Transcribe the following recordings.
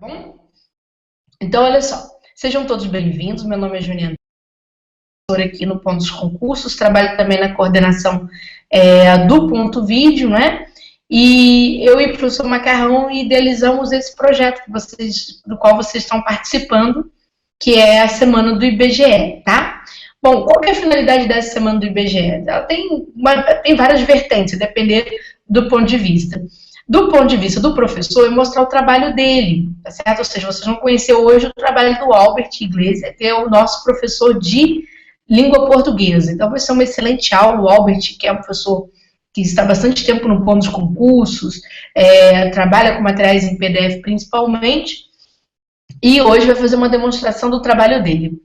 Bom, então olha só, sejam todos bem-vindos, meu nome é Juliana, aqui no Ponto dos Concursos, trabalho também na coordenação do Ponto Vídeo, né? E eu e o professor Macarrão idealizamos esse projeto do qual vocês estão participando, que é a Semana do IBGE, tá? Bom, qual que é a finalidade dessa Semana do IBGE? Ela tem várias vertentes, a depender do ponto de vista. Do ponto de vista do professor, é mostrar o trabalho dele, tá certo? Ou seja, vocês vão conhecer hoje o trabalho do Albert Iglesias, que é o nosso professor de língua portuguesa. Então, vai ser uma excelente aula. O Albert, que é um professor que está há bastante tempo no ponto dos concursos, trabalha com materiais em PDF principalmente, e hoje vai fazer uma demonstração do trabalho dele.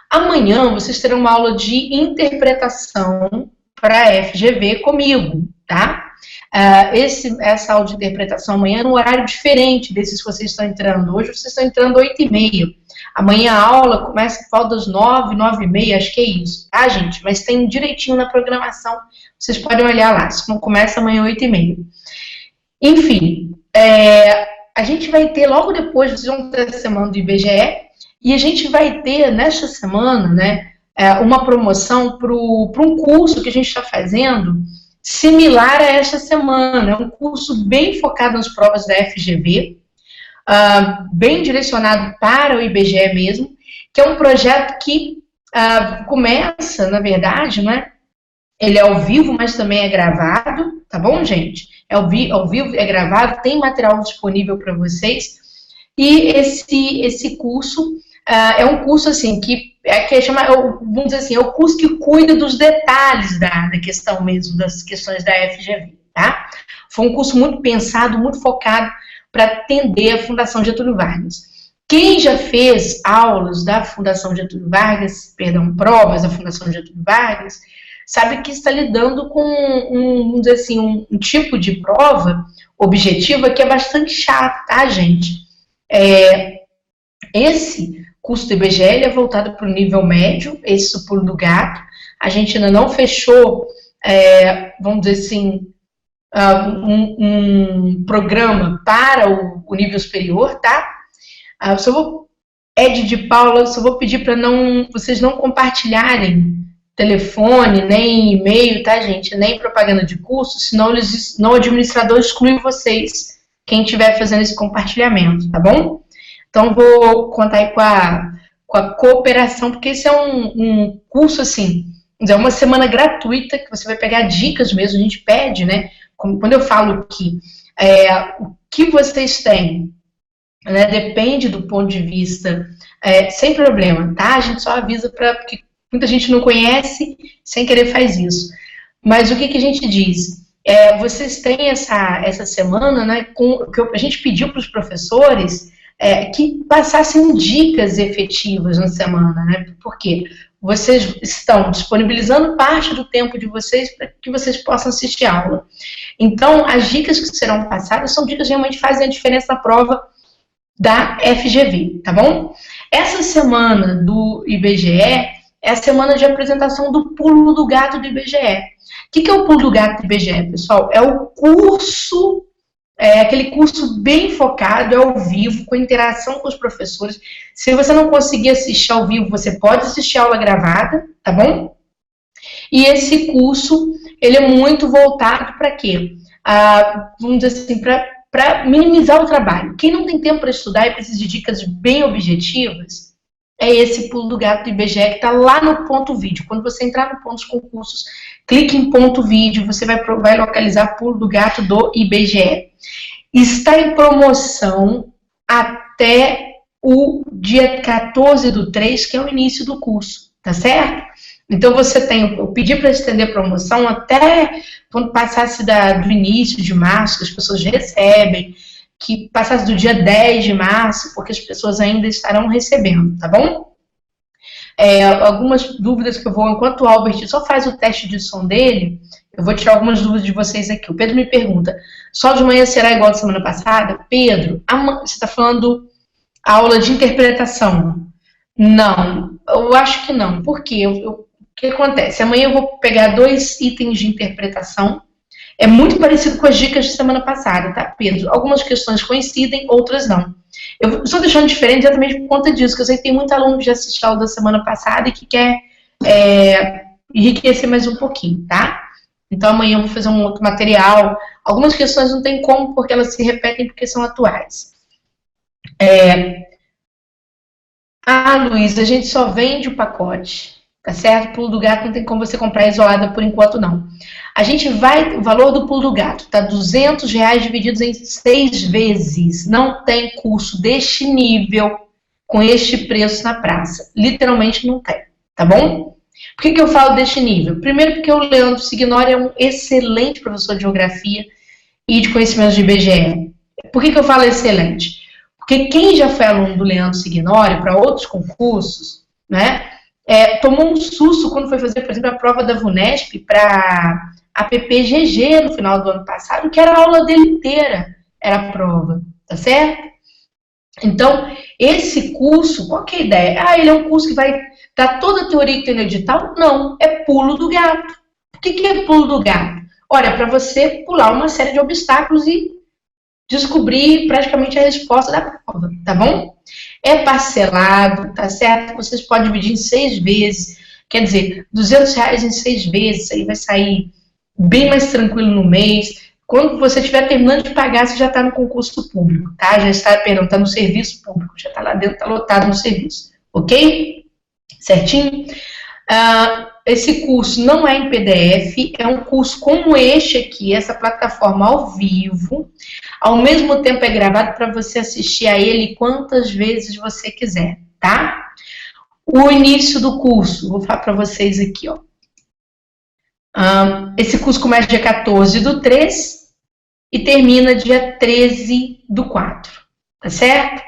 Amanhã, vocês terão uma aula de interpretação para a FGV comigo, tá? Essa aula de interpretação amanhã é num horário diferente desses que vocês estão entrando. Hoje vocês estão entrando 8h30. Amanhã a aula começa por volta das 9, 9h30, acho que é isso, tá, gente? Mas tem direitinho na programação, vocês podem olhar lá, se não começa amanhã 8h30. Enfim, a gente vai ter, logo depois, vocês vão ter a semana do IBGE, e a gente vai ter, nesta semana, né, uma promoção para um curso que a gente está fazendo, similar a esta semana. É um curso bem focado nas provas da FGV, bem direcionado para o IBGE mesmo, que é um projeto que começa, na verdade, né? Ele é ao vivo, mas também é gravado, tá bom, gente? Ao vivo, é gravado, tem material disponível para vocês. E esse curso é um curso assim que chama, vamos dizer assim, é o curso que cuida dos detalhes da questão mesmo, das questões da FGV, tá? Foi um curso muito pensado, muito focado para atender a Fundação Getúlio Vargas. Quem já fez aulas da Fundação Getúlio Vargas, provas da Fundação Getúlio Vargas, sabe que está lidando com vamos dizer assim, um tipo de prova objetiva que é bastante chato, tá, gente? Esse curso do IBGE é voltado para o nível médio, esse é o pulo do gato. A gente ainda não fechou, vamos dizer assim, um programa para o nível superior, tá? Ed de Paula, só vou pedir para vocês não compartilharem telefone, nem e-mail, tá, gente? Nem propaganda de curso, senão o administrador exclui vocês, quem estiver fazendo esse compartilhamento, tá bom? Então, vou contar aí com a cooperação, porque esse é um curso, assim, é uma semana gratuita, que você vai pegar dicas mesmo, a gente pede, né? Quando eu falo que o que vocês têm, né, depende do ponto de vista, sem problema, tá? A gente só avisa porque muita gente não conhece, sem querer faz isso. Mas o que a gente diz? Vocês têm essa semana, né, que a gente pediu para os professores que passassem dicas efetivas na semana, né? Porque vocês estão disponibilizando parte do tempo de vocês para que vocês possam assistir a aula. Então, as dicas que serão passadas são dicas que realmente fazem a diferença na prova da FGV, tá bom? Essa semana do IBGE é a semana de apresentação do pulo do gato do IBGE. O que é o pulo do gato do IBGE, pessoal? É o curso, aquele curso bem focado, ao vivo, com interação com os professores. Se você não conseguir assistir ao vivo, você pode assistir a aula gravada, tá bom? E esse curso, ele é muito voltado para quê? Vamos dizer assim, para minimizar o trabalho. Quem não tem tempo para estudar e precisa de dicas bem objetivas, é esse pulo do gato do IBGE que está lá no ponto vídeo. Quando você entrar no ponto dos concursos, clique em ponto vídeo, você vai localizar pulo do gato do IBGE. Está em promoção até o dia 14/3, que é o início do curso, tá certo? Então você tem, eu pedi para estender a promoção até quando passasse do início de março, que as pessoas recebem, que passasse do dia 10 de março, porque as pessoas ainda estarão recebendo, tá bom? Algumas dúvidas que eu vou, enquanto o Albert só faz o teste de som dele, eu vou tirar algumas dúvidas de vocês aqui. O Pedro me pergunta, só de manhã será igual da semana passada? Pedro, você está falando aula de interpretação? Não, eu acho que não. Por quê? O que acontece? Amanhã eu vou pegar 2 itens de interpretação É muito parecido com as dicas de semana passada, tá, Pedro? Algumas questões coincidem, outras não. Eu estou deixando diferente exatamente por conta disso, que eu sei que tem muito aluno que já assistiu a aula da semana passada e que quer enriquecer mais um pouquinho, tá? Então amanhã eu vou fazer um outro material. Algumas questões não tem como, porque elas se repetem porque são atuais. Luiz, a gente só vende o pacote, tá certo? Pulo do gato não tem como você comprar isolada por enquanto, não. A gente vai, o valor do pulo do gato tá R$200 divididos em 6 vezes. Não tem curso deste nível com este preço na praça. Literalmente não tem, tá bom? Por que eu falo deste nível? Primeiro porque o Leandro Signori é um excelente professor de geografia e de conhecimentos de IBGE. Por que eu falo excelente? Porque quem já foi aluno do Leandro Signori para outros concursos, né, tomou um susto quando foi fazer, por exemplo, a prova da VUNESP para a PPGG no final do ano passado, que era a aula dele inteira, era a prova, tá certo? Então, esse curso, qual que é a ideia? Ele é um curso que vai dar toda a teoria que tem no edital? Não, é pulo do gato. O que é pulo do gato? Olha, para você pular uma série de obstáculos e descobrir praticamente a resposta da prova, tá bom? É parcelado, tá certo? Vocês podem dividir em 6 vezes, quer dizer, R$200 em 6 vezes, aí vai sair bem mais tranquilo no mês. Quando você estiver terminando de pagar, você já está no concurso público, tá? Já está, perdão, está no serviço público, já está lá dentro, está lotado no serviço, ok? Certinho? Esse curso não é em PDF, é um curso como este aqui, essa plataforma ao vivo, ao mesmo tempo é gravado para você assistir a ele quantas vezes você quiser, tá? O início do curso, vou falar para vocês aqui, ó. Esse curso começa dia 14/3 e termina dia 13/4, tá certo?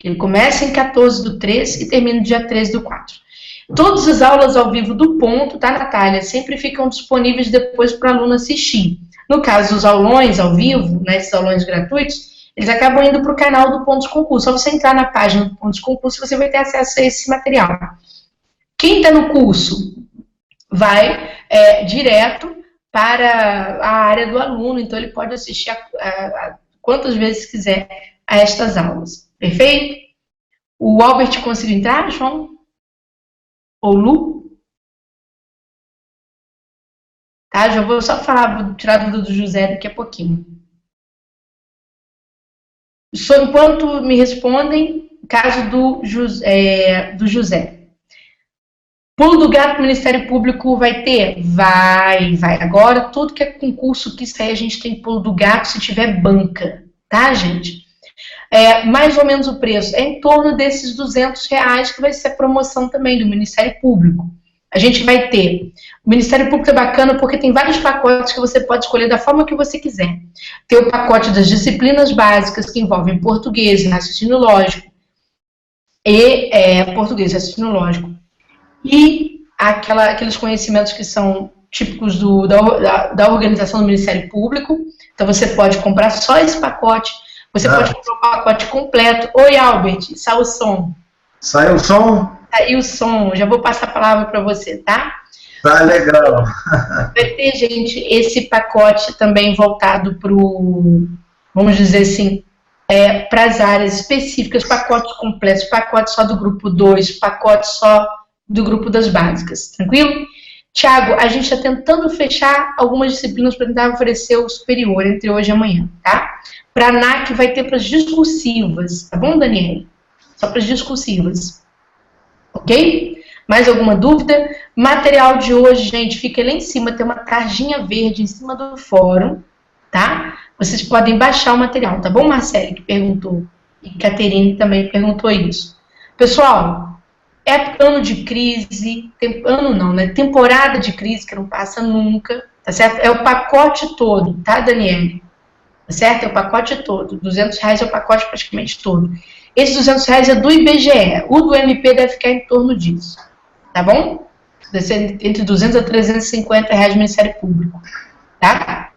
Ele começa em 14/3 e termina dia 13/4. Todas as aulas ao vivo do ponto, tá, Natália? Sempre ficam disponíveis depois para o aluno assistir. No caso dos aulões ao vivo, né, esses aulões gratuitos, eles acabam indo para o canal do Pontos Concurso. Só você entrar na página do Pontos Concurso, você vai ter acesso a esse material. Quem está no curso vai direto para a área do aluno, então ele pode assistir quantas vezes quiser a estas aulas. Perfeito? O Albert conseguiu entrar, João? Ou Lu? Tá, já vou só falar, vou tirar a dúvida do José daqui a pouquinho. Só enquanto me respondem, caso do José. Pulo do gato do Ministério Público vai ter? Vai. Agora, tudo que é concurso que sair, a gente tem pulo do gato se tiver banca, tá, gente? Mais ou menos o preço é em torno desses R$200, que vai ser a promoção também do Ministério Público. A gente vai ter, o Ministério Público é bacana porque tem vários pacotes que você pode escolher da forma que você quiser. Tem o pacote das disciplinas básicas, que envolvem português, raciocínio lógico, e português, raciocínio lógico, e aqueles conhecimentos que são típicos da organização do Ministério Público. Então você pode comprar só esse pacote. Você pode comprar o pacote completo. Oi, Albert, saiu o som. Saiu o som? Saiu o som, já vou passar a palavra para você, tá? Tá legal. Vai ter, gente, esse pacote também voltado para o, vamos dizer assim, para as áreas específicas, pacotes completos, pacote só do grupo 2, pacote só do grupo das básicas, tranquilo? Tiago, a gente está tentando fechar algumas disciplinas para tentar oferecer o superior entre hoje e amanhã, tá? Para a ANAC vai ter para as discursivas, tá bom, Daniel? Só para as discursivas, ok? Mais alguma dúvida? Material de hoje, gente, fica lá em cima, tem uma tarjinha verde em cima do fórum, tá? Vocês podem baixar o material, tá bom, Marcele, que perguntou, e Caterine também perguntou isso. Pessoal, ano de crise, ano não, né? Temporada de crise que não passa nunca, tá certo? É o pacote todo, tá, Daniele? Tá certo? É o pacote todo. R$200 é o pacote praticamente todo. Esse R$200 é do IBGE. O do MP deve ficar em torno disso, tá bom? Deve ser entre R$200 a R$350 do Ministério Público, tá?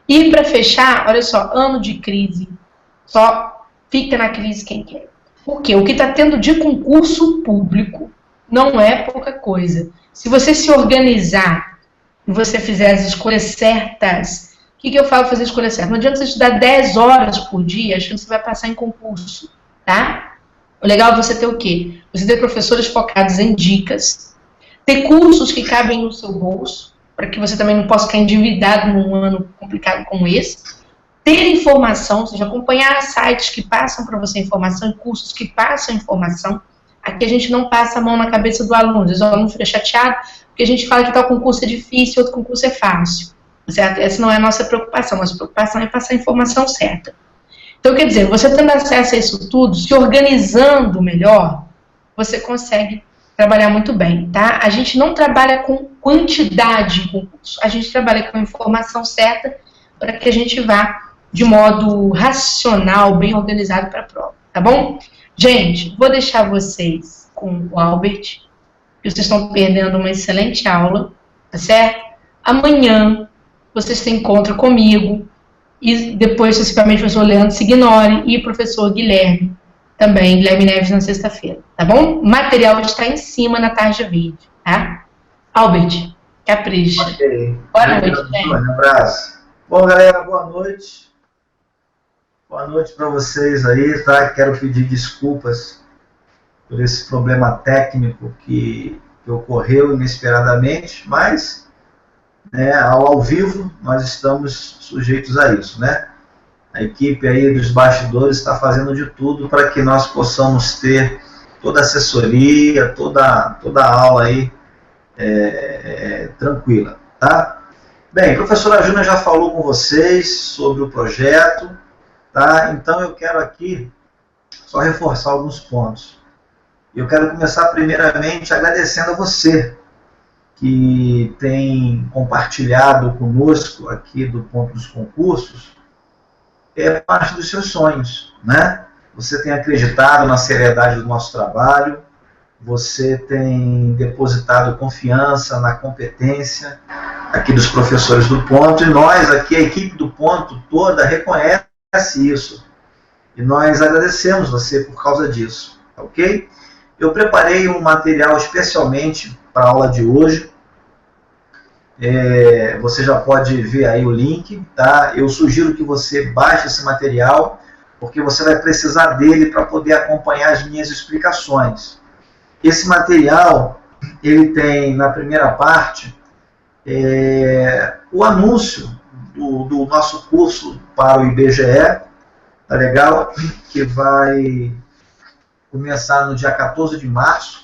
E para fechar, olha só, ano de crise, só fica na crise quem quer. Por quê? O que está tendo de concurso público não é pouca coisa. Se você se organizar, e você fizer as escolhas certas, o que eu falo fazer escolha certa? Não adianta você estudar 10 horas por dia achando que você vai passar em concurso, tá? O legal é você ter o quê? Você ter professores focados em dicas, ter cursos que cabem no seu bolso, para que você também não possa ficar endividado num ano complicado como esse, ter informação, ou seja, acompanhar sites que passam para você informação, cursos que passam informação. Aqui a gente não passa a mão na cabeça do aluno, às vezes o aluno fica chateado, porque a gente fala que tal concurso é difícil, outro concurso é fácil. Certo? Essa não é a nossa preocupação. Nossa preocupação é passar a informação certa. Então, quer dizer, você tendo acesso a isso tudo, se organizando melhor, você consegue trabalhar muito bem, tá? A gente não trabalha com quantidade de concurso, a gente trabalha com a informação certa para que a gente vá de modo racional, bem organizado para a prova, tá bom? Gente, vou deixar vocês com o Albert, que vocês estão perdendo uma excelente aula, tá certo? Amanhã vocês se encontram comigo, e depois, principalmente, o professor Leandro Signori e o professor Guilherme, também, Guilherme Neves, na sexta-feira, tá bom? O material está em cima na tarja verde, tá? Albert, capricha. Ok. Boa noite, Um abraço. Bom, galera, boa noite. Boa noite para vocês aí, tá? Quero pedir desculpas por esse problema técnico que ocorreu inesperadamente, mas... ao vivo, nós estamos sujeitos a isso, né? A equipe aí dos bastidores está fazendo de tudo para que nós possamos ter toda a assessoria, toda a aula aí tranquila, tá? Bem, a professora Júnia já falou com vocês sobre o projeto, tá? Então eu quero aqui só reforçar alguns pontos. Eu quero começar primeiramente agradecendo a você, que tem compartilhado conosco aqui do Ponto dos Concursos, parte dos seus sonhos, né? Você tem acreditado na seriedade do nosso trabalho, você tem depositado confiança na competência aqui dos professores do Ponto, e nós aqui, a equipe do Ponto toda, reconhece isso. E nós agradecemos você por causa disso, ok? Eu preparei um material especialmente para a aula de hoje. Você já pode ver aí o link, tá? Eu sugiro que você baixe esse material, porque você vai precisar dele para poder acompanhar as minhas explicações. Esse material, ele tem na primeira parte o anúncio do nosso curso para o IBGE, tá legal? Que vai começar no dia 14 de março,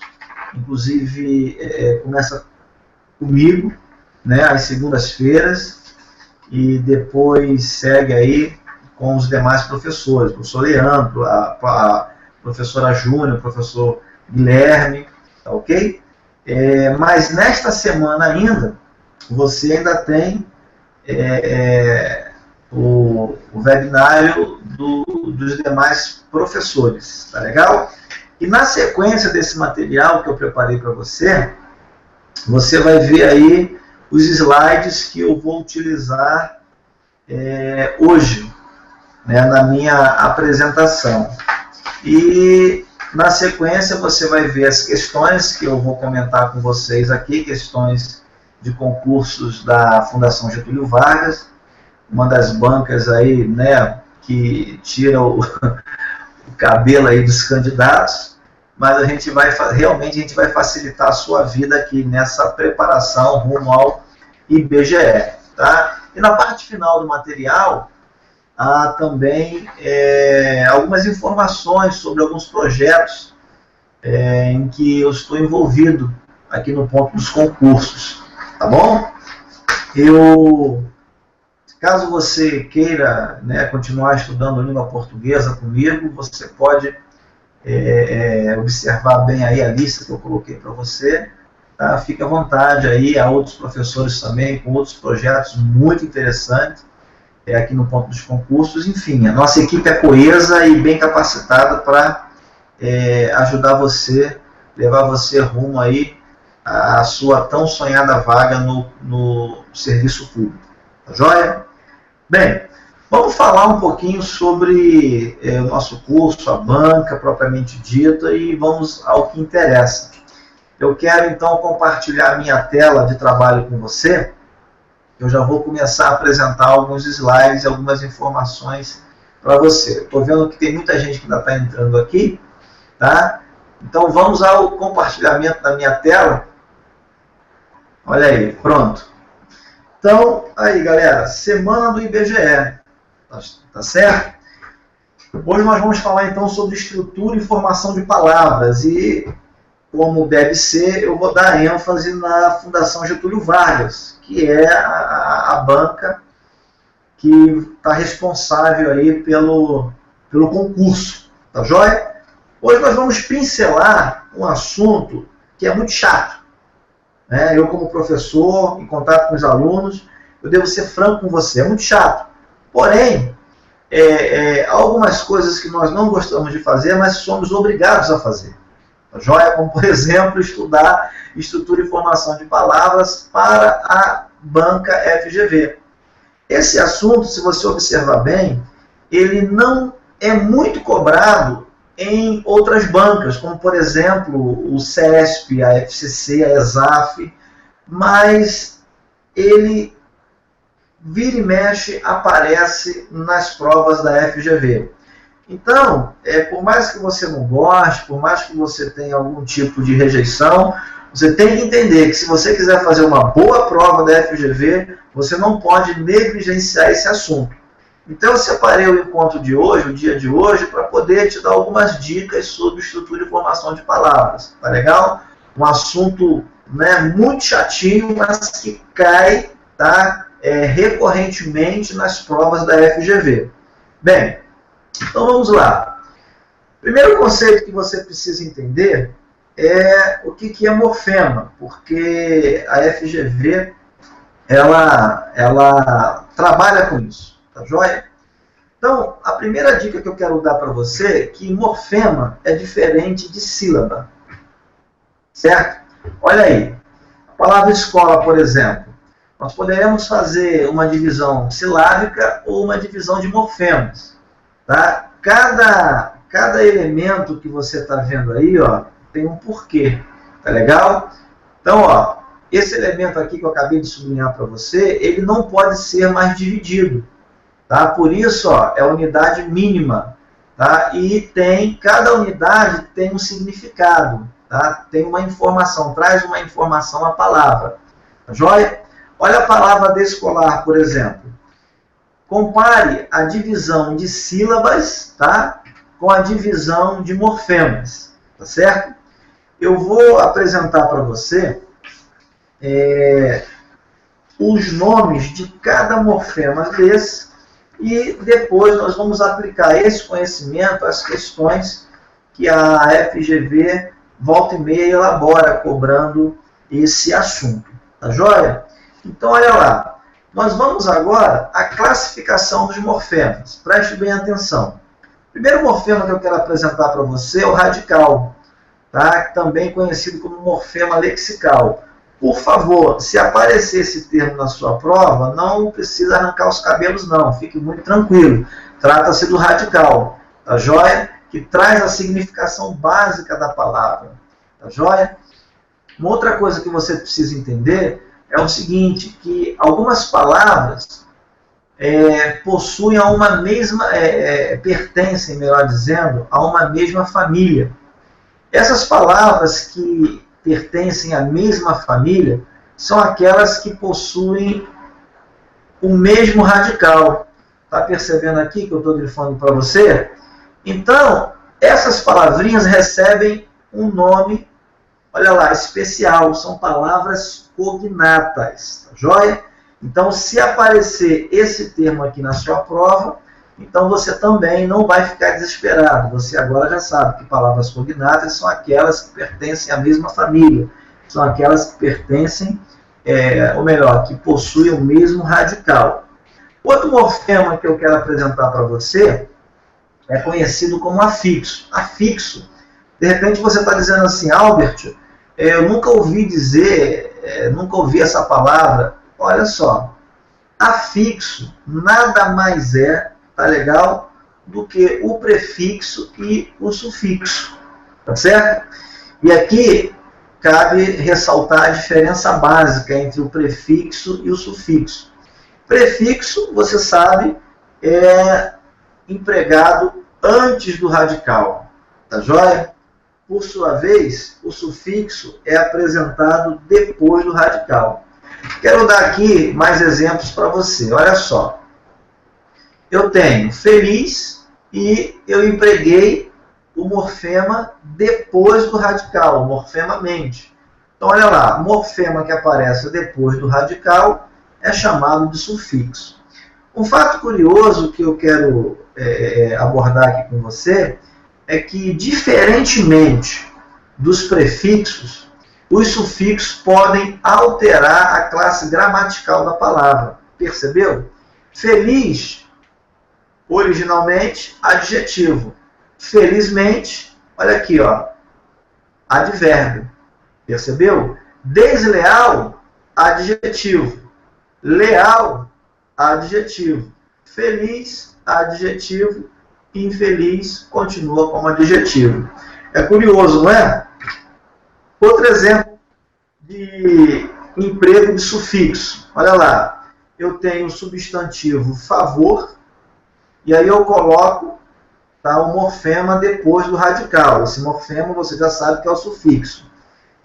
inclusive começa comigo, né, às segundas-feiras, e depois segue aí com os demais professores, o professor Leandro, a professora Júnia, o professor Guilherme, tá ok? Mas nesta semana ainda, você ainda tem o webinário dos demais professores, tá legal? E na sequência desse material que eu preparei para você, você vai ver aí os slides que eu vou utilizar hoje, né, na minha apresentação. E na sequência você vai ver as questões que eu vou comentar com vocês aqui, questões de concursos da Fundação Getúlio Vargas, uma das bancas aí, né, que tira o cabelo aí dos candidatos, mas a gente vai realmente a gente vai facilitar a sua vida aqui nessa preparação rumo ao IBGE, tá? E na parte final do material há também algumas informações sobre alguns projetos em que eu estou envolvido aqui no Ponto dos Concursos, tá bom? Caso você queira, né, continuar estudando língua portuguesa comigo, você pode observar bem aí a lista que eu coloquei para você, tá? Fique à vontade aí, há outros professores também com outros projetos muito interessantes aqui no Ponto dos Concursos. Enfim, a nossa equipe é coesa e bem capacitada para ajudar você, levar você rumo aí à sua tão sonhada vaga no serviço público. Tá joia? Bem, vamos falar um pouquinho sobre o nosso curso, a banca propriamente dita, e vamos ao que interessa. Eu quero então compartilhar a minha tela de trabalho com você, eu já vou começar a apresentar alguns slides, algumas informações para você. Estou vendo que tem muita gente que ainda está entrando aqui, tá? Então vamos ao compartilhamento da minha tela. Olha aí, pronto. Então, aí galera, semana do IBGE, tá certo? Hoje nós vamos falar então sobre estrutura e formação de palavras e, como deve ser, eu vou dar ênfase na Fundação Getúlio Vargas, que é a banca que está responsável aí pelo concurso, tá joia? Hoje nós vamos pincelar um assunto que é muito chato. Eu, como professor, em contato com os alunos, eu devo ser franco com você, é muito chato. Porém, há algumas coisas que nós não gostamos de fazer, mas somos obrigados a fazer. Tá joia? Como, por exemplo, estudar estrutura e formação de palavras para a banca FGV. Esse assunto, se você observar bem, ele não é muito cobrado em outras bancas, como, por exemplo, o CESP, a FCC, a ESAF, mas ele vira e mexe, aparece nas provas da FGV. Então, por mais que você não goste, por mais que você tenha algum tipo de rejeição, você tem que entender que se você quiser fazer uma boa prova da FGV, você não pode negligenciar esse assunto. Então eu separei o encontro de hoje, o dia de hoje, para poder te dar algumas dicas sobre estrutura e formação de palavras. Tá legal? Um assunto, muito chatinho, mas que cai, tá, recorrentemente nas provas da FGV. Bem, então vamos lá. Primeiro conceito que você precisa entender é o que é morfema, porque a FGV ela trabalha com isso. Tá joia? Então, a primeira dica que eu quero dar para você é que morfema é diferente de sílaba. Certo? Olha aí. A palavra escola, por exemplo. Nós poderemos fazer uma divisão silábica ou uma divisão de morfemas. Tá? Cada elemento que você está vendo aí, ó, tem um porquê. Tá legal? Então, ó, esse elemento aqui que eu acabei de sublinhar para você, ele não pode ser mais dividido. Tá? Por isso, ó, é a unidade mínima. Tá? E cada unidade tem um significado. Tá? Tem uma informação, traz uma informação à palavra. Tá joia? Olha a palavra descolar, por exemplo. Compare a divisão de sílabas, tá, com a divisão de morfemas. Tá certo? Eu vou apresentar para você os nomes de cada morfema desse. E depois nós vamos aplicar esse conhecimento às questões que a FGV volta e meia elabora, cobrando esse assunto. Tá joia? Então, olha lá. Nós vamos agora à classificação dos morfemas. Preste bem atenção. O primeiro morfema que eu quero apresentar para você é o radical, tá? Também conhecido como morfema lexical. Por favor, se aparecer esse termo na sua prova, não precisa arrancar os cabelos, não. Fique muito tranquilo. Trata-se do radical, tá joia? Que traz a significação básica da palavra, tá joia? Uma outra coisa que você precisa entender é o seguinte, que algumas palavras possuem a uma mesma, pertencem, melhor dizendo, a uma mesma família. Essas palavras que pertencem à mesma família são aquelas que possuem o mesmo radical. Está percebendo aqui que eu estou grifando para você? Então, essas palavrinhas recebem um nome, olha lá, especial. São palavras cognatas. Tá joia? Então, se aparecer esse termo aqui na sua prova, então você também não vai ficar desesperado. Você agora já sabe que palavras cognatas são aquelas que pertencem à mesma família. São aquelas que pertencem, ou melhor, que possuem o mesmo radical. Outro morfema que eu quero apresentar para você é conhecido como afixo. Afixo. De repente você está dizendo assim, Albert, eu nunca ouvi dizer, nunca ouvi essa palavra. Olha só, afixo nada mais tá legal, do que o prefixo e o sufixo, tá certo? E aqui cabe ressaltar a diferença básica entre o prefixo e o sufixo. Prefixo, você sabe, é empregado antes do radical, tá joia? Por sua vez, o sufixo é apresentado depois do radical. Quero dar aqui mais exemplos para você. Olha só. Eu tenho feliz e eu empreguei o morfema depois do radical, o morfema mente. Então, olha lá, morfema que aparece depois do radical é chamado de sufixo. Um fato curioso que eu quero abordar aqui com você é que, diferentemente dos prefixos, os sufixos podem alterar a classe gramatical da palavra. Percebeu? Feliz, originalmente, adjetivo. Felizmente, olha aqui, ó, advérbio. Percebeu? Desleal, adjetivo. Leal, adjetivo. Feliz, adjetivo. Infeliz, continua como adjetivo. É curioso, não é? Outro exemplo de emprego de sufixo. Olha lá, eu tenho o substantivo favor, e aí eu coloco o morfema depois do radical. Esse morfema você já sabe que é o sufixo.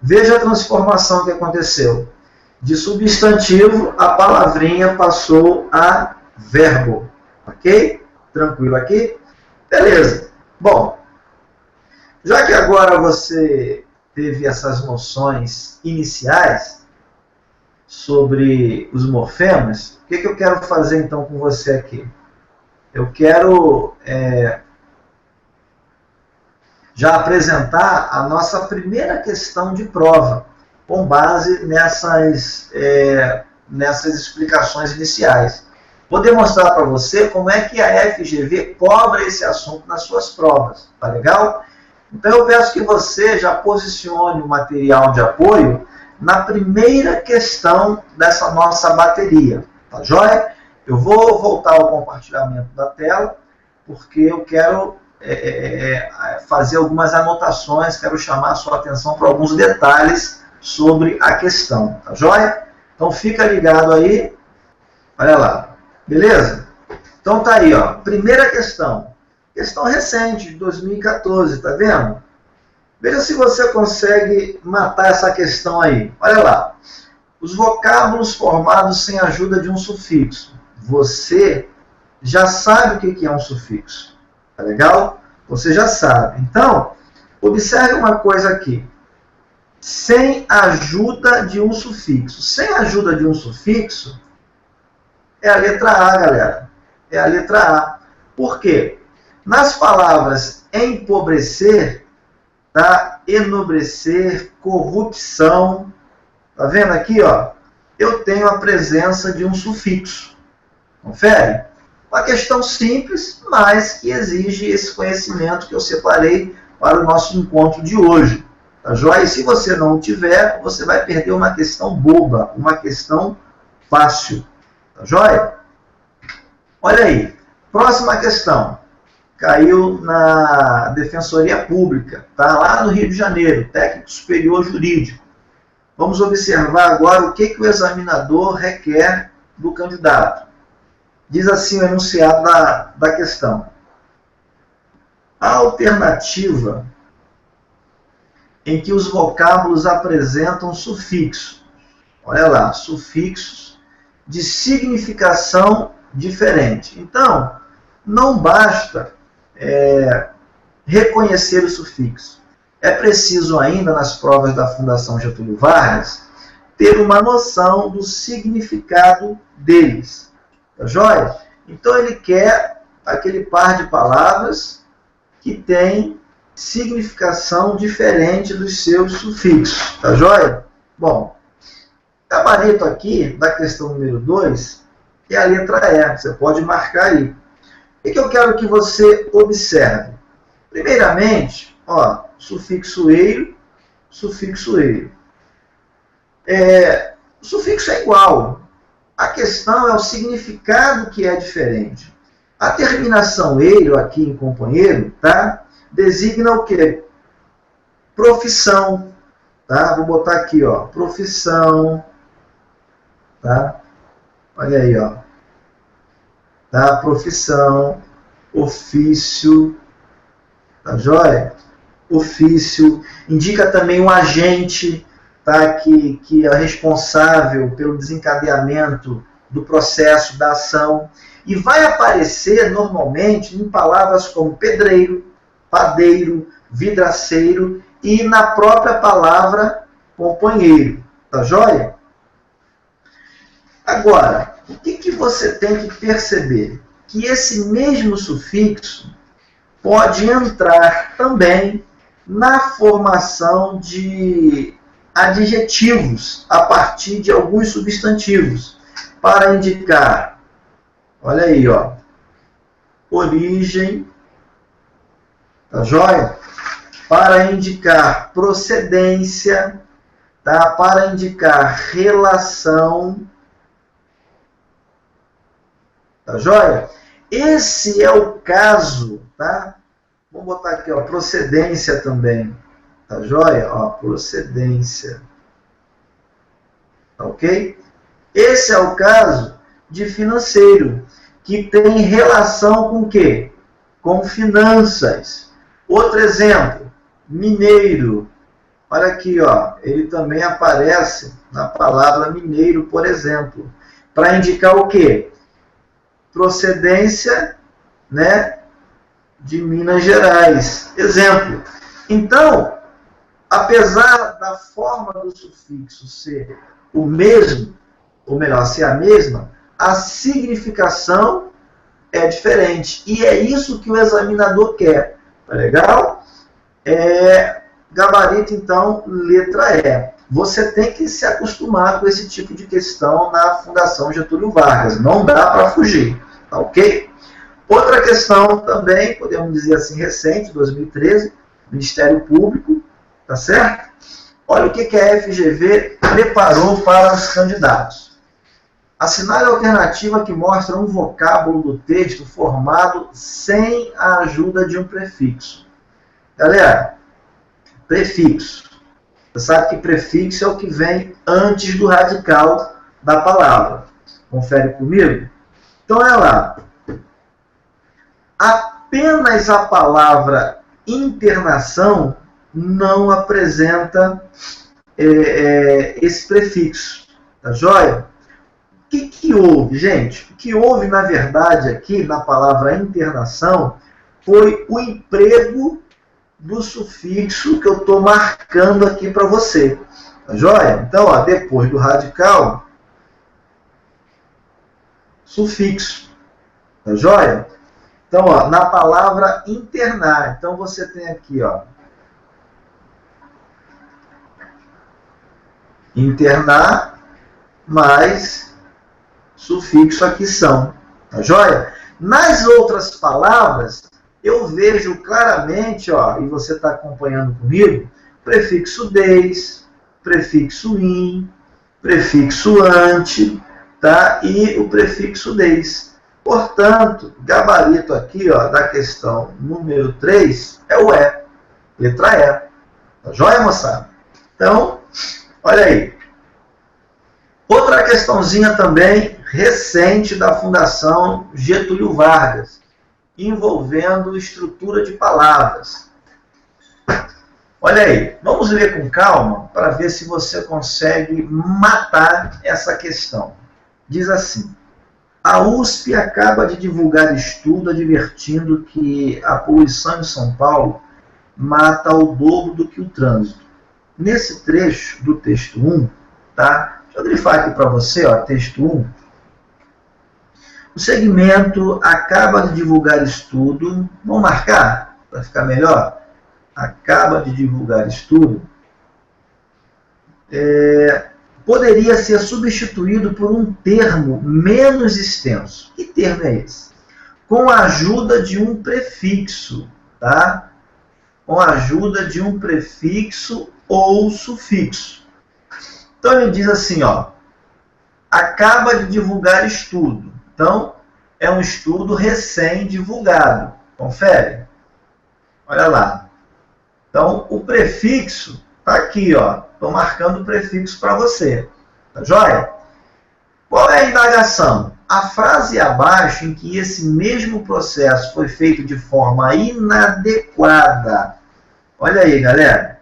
Veja a transformação que aconteceu. De substantivo, a palavrinha passou a verbo. Ok? Tranquilo aqui? Beleza. Bom, já que agora você teve essas noções iniciais sobre os morfemas, o que eu quero fazer então com você aqui? Eu quero já apresentar a nossa primeira questão de prova, com base nessas explicações iniciais. Vou demonstrar para você como é que a FGV cobra esse assunto nas suas provas, tá legal? Então eu peço que você já posicione o material de apoio na primeira questão dessa nossa bateria, tá joia? Eu vou voltar ao compartilhamento da tela, porque eu quero fazer algumas anotações, quero chamar a sua atenção para alguns detalhes sobre a questão, tá joia? Então fica ligado aí, olha lá, beleza? Então tá aí, ó, primeira questão recente, de 2014, tá vendo? Veja se você consegue matar essa questão aí, olha lá, os vocábulos formados sem a ajuda de um sufixo, você já sabe o que é um sufixo. Tá legal? Você já sabe. Então, observe uma coisa aqui. Sem a ajuda de um sufixo. Sem a ajuda de um sufixo, é a letra A, galera. É a letra A. Por quê? Nas palavras empobrecer, tá? Enobrecer, corrupção, tá vendo aqui, ó? Eu tenho a presença de um sufixo. Confere? Uma questão simples, mas que exige esse conhecimento que eu separei para o nosso encontro de hoje. Tá joia? E se você não o tiver, você vai perder uma questão boba, uma questão fácil. Tá joia? Olha aí. Próxima questão. Caiu na Defensoria Pública, tá? Lá no Rio de Janeiro, Técnico Superior Jurídico. Vamos observar agora o que o examinador requer do candidato. Diz assim o enunciado da questão. A alternativa em que os vocábulos apresentam sufixos, olha lá, sufixos de significação diferente. Então, não basta reconhecer o sufixo. É preciso ainda, nas provas da Fundação Getúlio Vargas, ter uma noção do significado deles. Tá joia? Então ele quer aquele par de palavras que tem significação diferente dos seus sufixos. Tá joia? Bom, gabarito aqui da questão número 2 é a letra E. Você pode marcar aí. O que eu quero que você observe? Primeiramente, ó, sufixo eiro, sufixo eiro. O sufixo é igual. A questão é o significado que é diferente. A terminação eiro aqui em companheiro, tá? Designa o quê? Profissão, tá? Vou botar aqui, ó, profissão, tá? Olha aí, ó, tá? Profissão, ofício, tá joia? Ofício, indica também um agente, tá? Que é responsável pelo desencadeamento do processo da ação, e vai aparecer normalmente em palavras como pedreiro, padeiro, vidraceiro e na própria palavra companheiro, tá joia? Agora, o que você tem que perceber? Que esse mesmo sufixo pode entrar também na formação de adjetivos a partir de alguns substantivos para indicar, olha aí, ó, origem, tá joia? Para indicar procedência, tá? Para indicar relação, tá joia? Esse é o caso, tá? Vamos botar aqui, ó, procedência também, tá joia? Ó, procedência, tá ok? Esse é o caso de financeiro, que tem relação com o quê? Com finanças. Outro exemplo, mineiro. Olha aqui, ó, ele também aparece na palavra mineiro, por exemplo, para indicar o quê? Procedência, né, de Minas Gerais. Exemplo. Então, apesar da forma do sufixo ser o mesmo, ou melhor, ser a mesma, a significação é diferente. E é isso que o examinador quer. Tá legal? Gabarito, então, letra E. Você tem que se acostumar com esse tipo de questão na Fundação Getúlio Vargas. Não dá para fugir. Tá ok? Outra questão também, podemos dizer assim, recente, 2013, Ministério Público, tá certo? Olha o que a FGV preparou para os candidatos. Assinale a alternativa que mostra um vocábulo do texto formado sem a ajuda de um prefixo. Galera, prefixo. Você sabe que prefixo é o que vem antes do radical da palavra. Confere comigo? Então, olha lá. Apenas a palavra internação não apresenta esse prefixo. Tá joia? O que houve, gente? O que houve, na verdade, aqui na palavra internação foi o emprego do sufixo que eu estou marcando aqui para você. Tá joia? Então, ó, depois do radical, sufixo. Tá joia? Então, ó, na palavra internar, então você tem aqui, ó, internar mais sufixo aqui são. Tá joia? Nas outras palavras, eu vejo claramente, ó, e você está acompanhando comigo, prefixo des, prefixo in, prefixo ante, tá? E o prefixo des. Portanto, gabarito aqui, ó, da questão número 3 é o E, letra E. Tá joia, moçada? Então, olha aí. Outra questãozinha também recente da Fundação Getúlio Vargas, envolvendo estrutura de palavras. Olha aí, vamos ler com calma para ver se você consegue matar essa questão. Diz assim: a USP acaba de divulgar estudo advertindo que a poluição em São Paulo mata ao dobro do que o trânsito. Nesse trecho do texto 1, tá? Deixa eu grifar aqui para você, ó, texto 1. O segmento acaba de divulgar estudo. Vamos marcar para ficar melhor? Acaba de divulgar estudo. Poderia ser substituído por um termo menos extenso. Que termo é esse? Com a ajuda de um prefixo, tá? Com a ajuda de um prefixo ou sufixo. Então ele diz assim, ó, acaba de divulgar estudo. Então, é um estudo recém-divulgado. Confere? Olha lá. Então, o prefixo está aqui, ó, Estou marcando o prefixo para você. Tá joia? Qual é a indagação? A frase abaixo em que esse mesmo processo foi feito de forma inadequada. Olha aí, galera.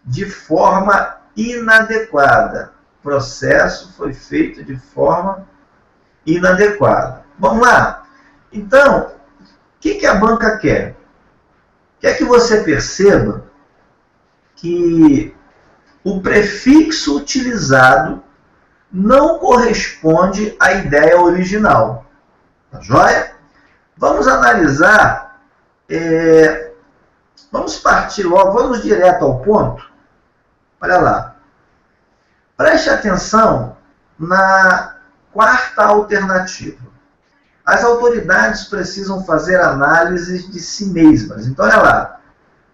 De forma inadequada. O processo foi feito de forma inadequada. Vamos lá? Então, o que a banca quer? Quer que você perceba que o prefixo utilizado não corresponde à ideia original. Tá joia? Vamos analisar, vamos partir logo, vamos direto ao ponto. Olha lá. Preste atenção na quarta alternativa. As autoridades precisam fazer análises de si mesmas. Então, olha lá.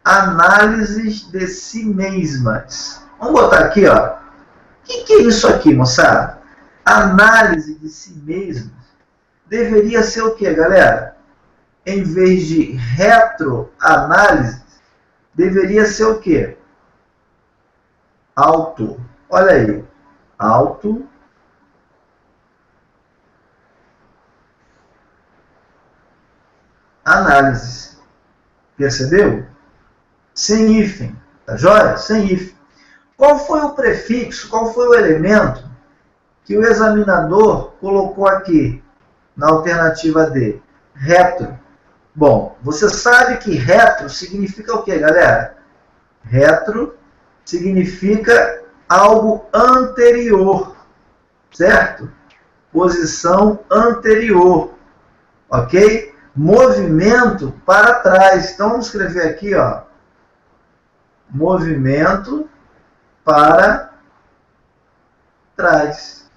Análises de si mesmas. Vamos botar aqui, ó. O que é isso aqui, moçada? Análise de si mesmas deveria ser o quê, galera? Em vez de retroanálise, deveria ser o quê? Auto. Olha aí. Auto. Análise. Percebeu? Sem hífen. Tá joia? Sem hífen. Qual foi o prefixo, qual foi o elemento que o examinador colocou aqui na alternativa D? Retro. Bom, você sabe que retro significa o quê, galera? Retro significa algo anterior, certo? Posição anterior, ok? Movimento para trás. Então, vamos escrever aqui, ó. Movimento para trás.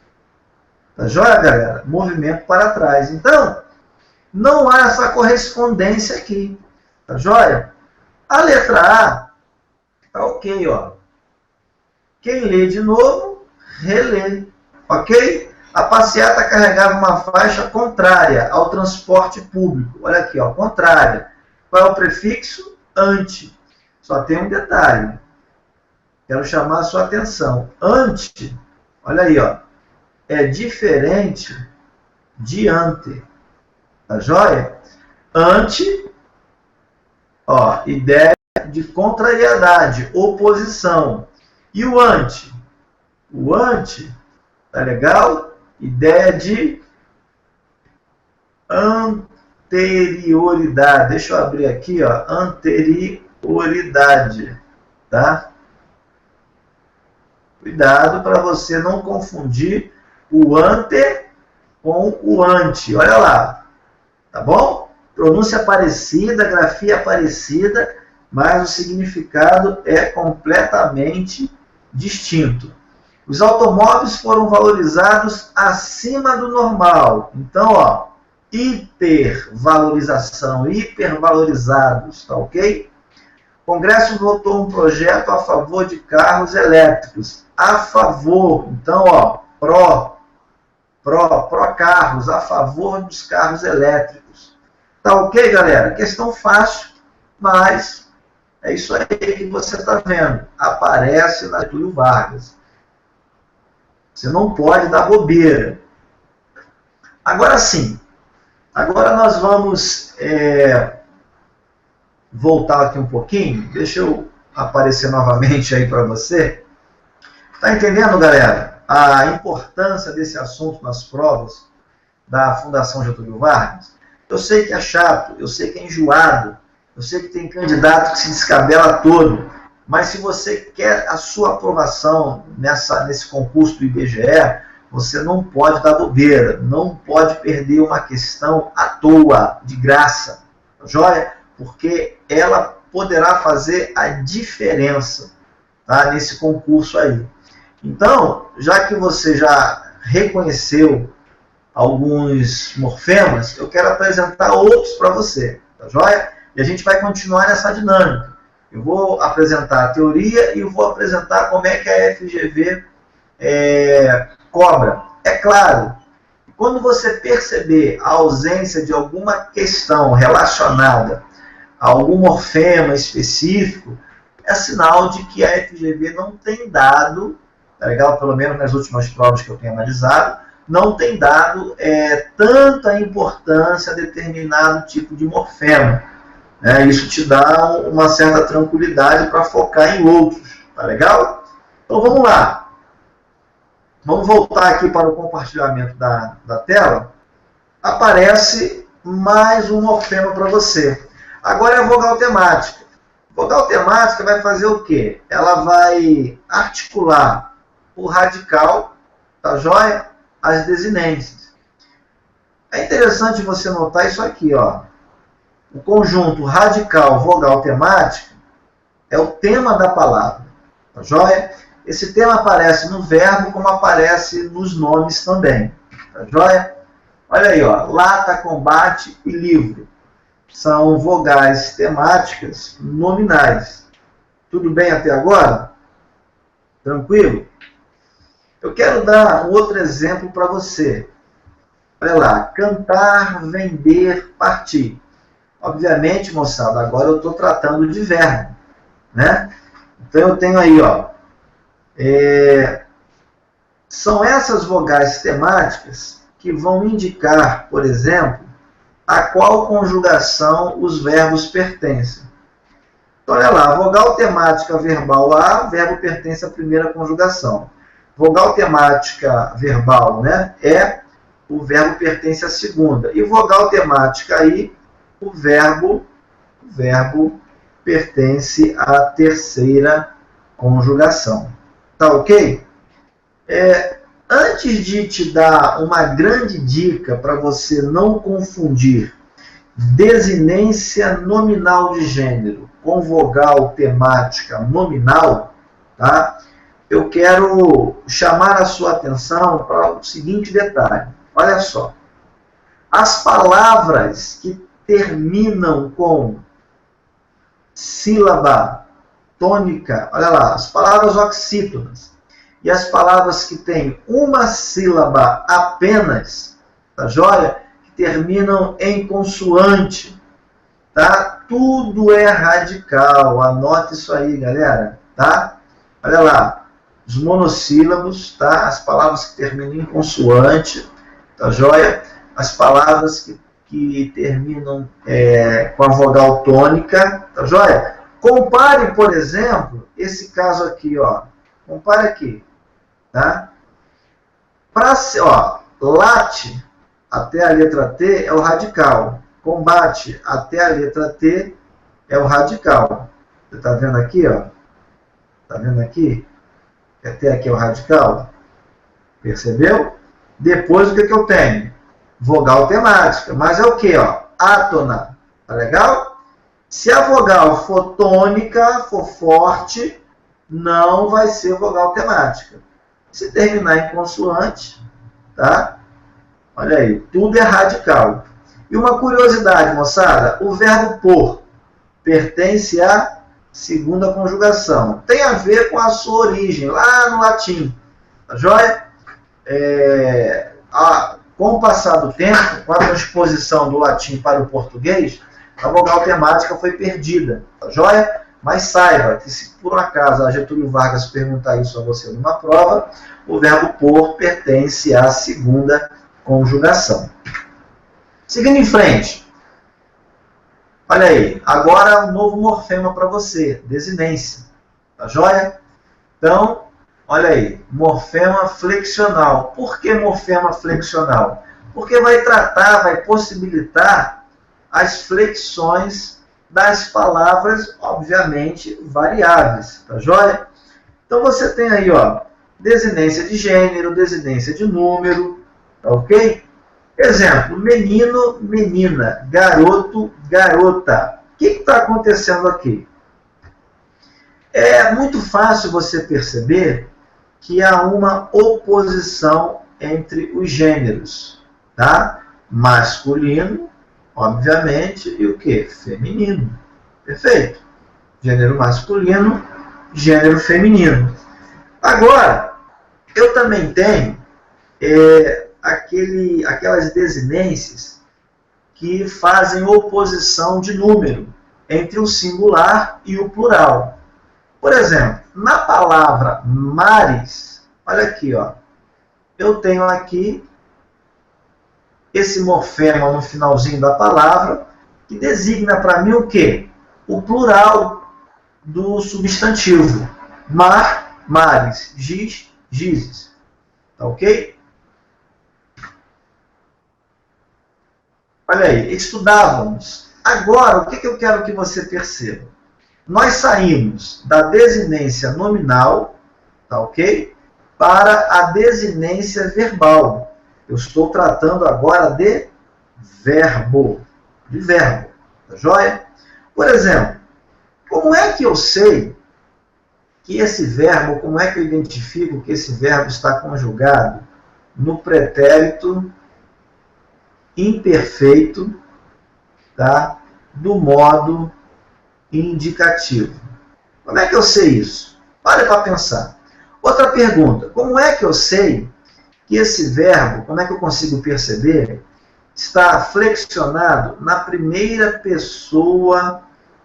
Tá joia, galera? Movimento para trás. Então, não há essa correspondência aqui. Tá joia? A letra A tá ok, ó. Quem lê de novo, relê. Ok? A passeata carregava uma faixa contrária ao transporte público. Olha aqui, ó, contrária. Qual é o prefixo? Ante. Só tem um detalhe. Quero chamar a sua atenção. Ante, olha aí, ó, é diferente de ante. Tá joia? Ante, ó, ideia de contrariedade, oposição. E o ante? O ante, tá legal? Ideia de anterioridade. Deixa eu abrir aqui, ó, anterioridade, tá? Cuidado para você não confundir o ante com o ante. Olha lá, tá bom? Pronúncia parecida, grafia parecida, mas o significado é completamente distinto. Os automóveis foram valorizados acima do normal. Então, ó, hipervalorização, hipervalorizados, tá ok? O Congresso votou um projeto a favor de carros elétricos. A favor, então, ó, pró carros, a favor dos carros elétricos. Tá ok, galera? Questão fácil, mas é isso aí que você está vendo. Aparece na Getúlio Vargas. Você não pode dar bobeira. Agora sim. Agora nós vamos voltar aqui um pouquinho. Deixa eu aparecer novamente aí para você. Tá entendendo, galera? A importância desse assunto nas provas da Fundação Getúlio Vargas? Eu sei que é chato, eu sei que é enjoado, eu sei que tem candidato que se descabela todo, mas se você quer a sua aprovação nesse concurso do IBGE, você não pode dar bobeira, não pode perder uma questão à toa, de graça, joia? Porque ela poderá fazer a diferença, tá, nesse concurso aí. Então, já que você já reconheceu alguns morfemas, eu quero apresentar outros para você, tá joia? E a gente vai continuar nessa dinâmica. Eu vou apresentar a teoria e eu vou apresentar como é que a FGV cobra. É claro, quando você perceber a ausência de alguma questão relacionada a algum morfema específico, é sinal de que a FGV não tem dado, tá legal? Pelo menos nas últimas provas que eu tenho analisado, não tem dado tanta importância a determinado tipo de morfema. Isso te dá uma certa tranquilidade para focar em outros, tá legal? Então vamos lá. Vamos voltar aqui para o compartilhamento da tela. Aparece mais um morfema para você. Agora é a vogal temática. Vogal temática vai fazer o quê? Ela vai articular o radical, tá joia? As desinências. É interessante você notar isso aqui, ó. O conjunto radical vogal temática é o tema da palavra, tá joia? Esse tema aparece no verbo como aparece nos nomes também, tá joia? Olha aí, ó, lata, combate e livro. São vogais temáticas nominais. Tudo bem até agora? Tranquilo? Eu quero dar um outro exemplo para você. Olha lá, cantar, vender, partir. Obviamente, moçada, agora eu estou tratando de verbo, né? Então eu tenho aí, ó, são essas vogais temáticas que vão indicar, por exemplo, a qual conjugação os verbos pertencem. Então, olha lá, vogal temática verbal A, verbo pertence à primeira conjugação. Vogal temática verbal, né, o verbo pertence à segunda. E vogal temática I, o verbo pertence à terceira conjugação. Tá ok? Antes de te dar uma grande dica para você não confundir desinência nominal de gênero com vogal temática nominal, tá? Eu quero chamar a sua atenção para o seguinte detalhe. Olha só. As palavras que terminam com sílaba tônica, olha lá, as palavras oxítonas e as palavras que têm uma sílaba apenas, tá joia? Que terminam em consoante, tá? Tudo é radical, anote isso aí, galera, tá? Olha lá, os monossílabos, tá? As palavras que terminam em consoante, tá joia? As palavras que terminam com a vogal tônica, tá joia? Compare, por exemplo, esse caso aqui, ó. Compare aqui, tá? Late até a letra T é o radical. Combate até a letra T é o radical. Você tá vendo aqui, ó? Tá vendo aqui? Até aqui é o radical. Percebeu? Depois o que eu tenho? Vogal temática. Mas é o que, ó? Átona. Tá legal? Se a vogal for tônica, for forte, não vai ser vogal temática. Se terminar em consoante, tá? Olha aí, tudo é radical. E uma curiosidade, moçada, o verbo por pertence à segunda conjugação. Tem a ver com a sua origem, lá no latim. Tá joia? Com o passar do tempo, com a transposição do latim para o português, a vogal temática foi perdida. Tá joia? Mas saiba que se por um acaso a Getúlio Vargas perguntar isso a você numa prova, o verbo por pertence à segunda conjugação. Seguindo em frente. Olha aí, agora um novo morfema para você, desinência. Tá joia? Então, olha aí, morfema flexional. Por que morfema flexional? Porque vai possibilitar as flexões das palavras, obviamente, variáveis. Tá joia? Então você tem aí, ó, desinência de gênero, desinência de número, tá ok? Exemplo, menino, menina, garoto, garota. O que está acontecendo aqui? É muito fácil você perceber que há uma oposição entre os gêneros, tá? Masculino, obviamente, e o que? Feminino. Perfeito? Gênero masculino, gênero feminino. Agora, eu também tenho aquelas desinências que fazem oposição de número entre o singular e o plural. Por exemplo, na palavra mares, olha aqui, ó, eu tenho aqui esse morfema no finalzinho da palavra, que designa para mim o quê? O plural do substantivo. Mar, mares, giz, gizes. Tá ok? Olha aí, estudávamos. Agora, o que eu quero que você perceba? Nós saímos da desinência nominal, tá ok? Para a desinência verbal. Eu estou tratando agora de verbo. Tá joia? Por exemplo, como é que eu sei que esse verbo, como é que eu identifico que esse verbo está conjugado no pretérito imperfeito, tá? Do modo indicativo? Como é que eu sei isso? Olha para pensar. Outra pergunta, como é que eu sei que esse verbo, como é que eu consigo perceber, está flexionado na primeira pessoa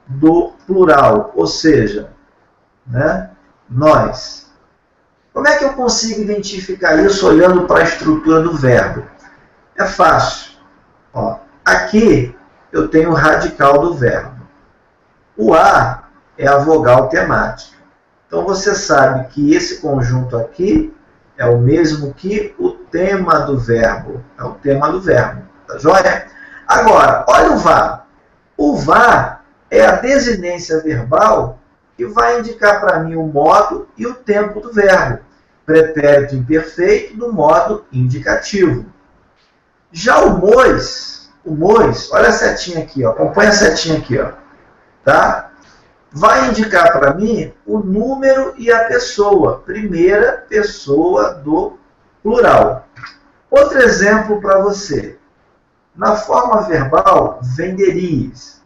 do plural, ou seja, né, nós. Como é que eu consigo identificar isso olhando para a estrutura do verbo? É fácil. Ó, aqui eu tenho o radical do verbo. O A é a vogal temática. Então você sabe que esse conjunto aqui é o mesmo que o tema do verbo. É o tema do verbo. Tá joia? Agora, olha o VA. O VA é a desinência verbal que vai indicar para mim o modo e o tempo do verbo. Pretérito imperfeito do modo indicativo. Já o MOIS, olha a setinha aqui, ó, acompanha a setinha aqui, ó, tá? Vai indicar para mim o número e a pessoa, primeira pessoa do plural. Outro exemplo para você. Na forma verbal, venderias.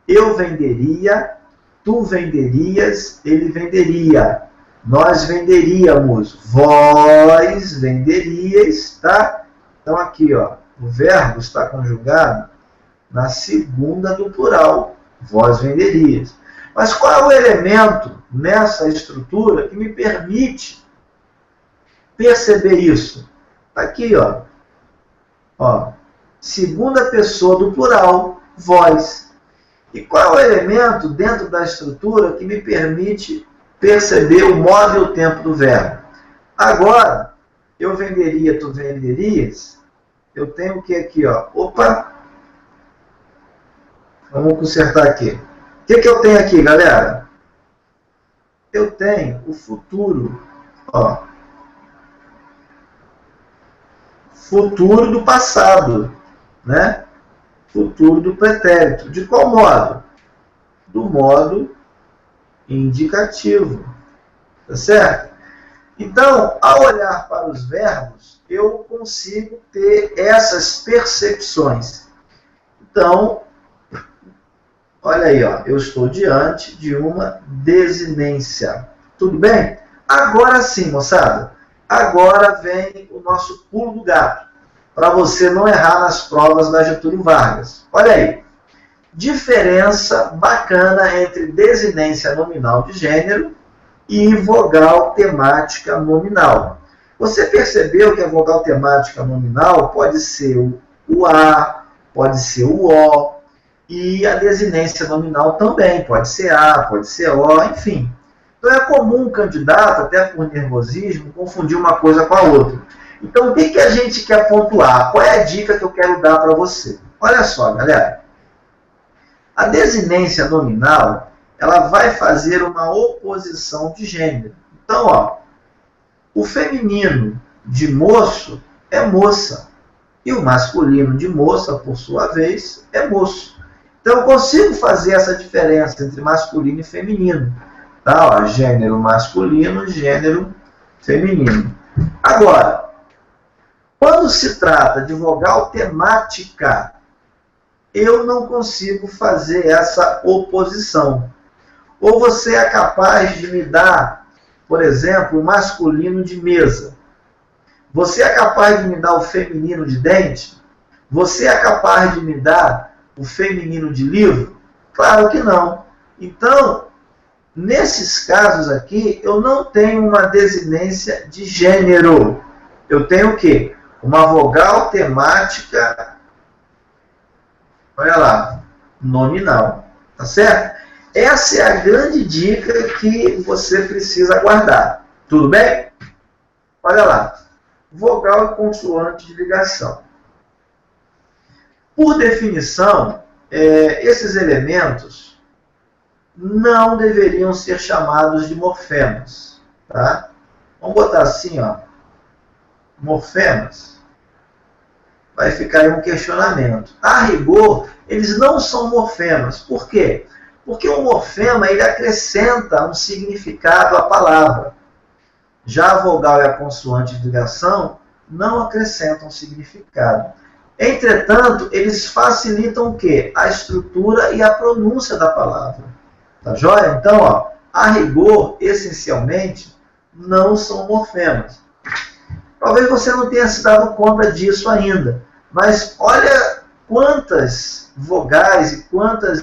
Eu venderia, tu venderias, ele venderia. Nós venderíamos, vós venderíeis, tá? Então aqui, ó, o verbo está conjugado na segunda do plural, vós venderias. Mas qual é o elemento nessa estrutura que me permite perceber isso? Está aqui, ó. Ó, segunda pessoa do plural, vós. E qual é o elemento dentro da estrutura que me permite perceber o modo e o tempo do verbo? Agora, eu venderia, tu venderias. Eu tenho o que aqui, ó? Opa! Vamos consertar aqui. O que eu tenho aqui, galera? Eu tenho o futuro, ó. Futuro do passado, né? Futuro do pretérito. De qual modo? Do modo indicativo. Tá certo? Então, ao olhar para os verbos, eu consigo ter essas percepções. Então, olha aí, ó, eu estou diante de uma desinência. Tudo bem? Agora sim, moçada. Agora vem o nosso pulo do gato, para você não errar nas provas da Getúlio Vargas. Olha aí. Diferença bacana entre desinência nominal de gênero e vogal temática nominal. Você percebeu que a vogal temática nominal pode ser o A, pode ser o O, e a desinência nominal também, pode ser A, pode ser O, enfim. Então é comum um candidato, até por nervosismo, confundir uma coisa com a outra. Então o que a gente quer pontuar? Qual é a dica que eu quero dar para você? Olha só, galera. A desinência nominal, ela vai fazer uma oposição de gênero. Então, ó, o feminino de moço é moça. E o masculino de moça, por sua vez, é moço. Então, eu consigo fazer essa diferença entre masculino e feminino. Tá? Ó, gênero masculino, gênero feminino. Agora, quando se trata de vogal temática, eu não consigo fazer essa oposição. Ou você é capaz de me dar, por exemplo, o masculino de mesa. Você é capaz de me dar o feminino de dente? Você é capaz de me dar o feminino de livro? Claro que não. Então, nesses casos aqui, eu não tenho uma desinência de gênero. Eu tenho o quê? Uma vogal temática, olha lá, nominal. Tá certo? Essa é a grande dica que você precisa guardar. Tudo bem? Olha lá. Vogal e consoante de ligação. Por definição, esses elementos não deveriam ser chamados de morfemas. Tá? Vamos botar assim, ó. Morfemas. Vai ficar aí um questionamento. A rigor, eles não são morfemas. Por quê? Porque o morfema ele acrescenta um significado à palavra. Já a vogal e a consoante de ligação não acrescentam significado. Entretanto, eles facilitam o quê? A estrutura e a pronúncia da palavra. Tá joia? Então, ó, a rigor, essencialmente, não são morfemas. Talvez você não tenha se dado conta disso ainda, mas olha quantas vogais e quantas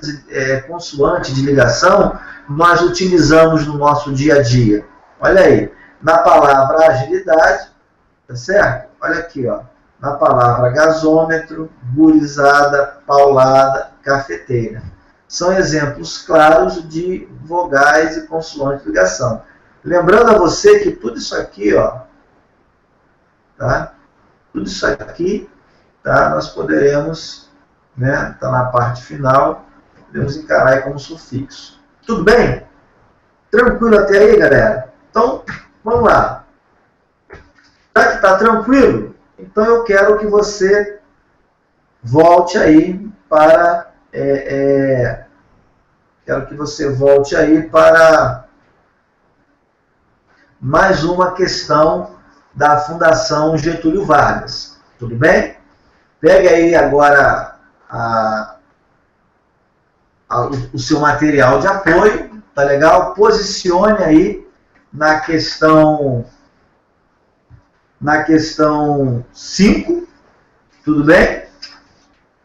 consoantes de ligação nós utilizamos no nosso dia a dia. Olha aí, na palavra agilidade, tá certo? Olha aqui, ó, na palavra gasômetro, gurizada, paulada, cafeteira. São exemplos claros de vogais e consoantes de ligação. Lembrando a você que tudo isso aqui, ó, tá? Tudo isso aqui, tá? Nós poderemos, né? Tá na parte final, podemos encarar aí como sufixo. Tudo bem? Tranquilo até aí, galera? Então, vamos lá. Já que tá tranquilo, então eu quero que você volte aí para quero que você volte aí para mais uma questão da Fundação Getúlio Vargas. Tudo bem? Pega aí agora o seu material de apoio, tá legal? Posicione aí na questão 5, tudo bem?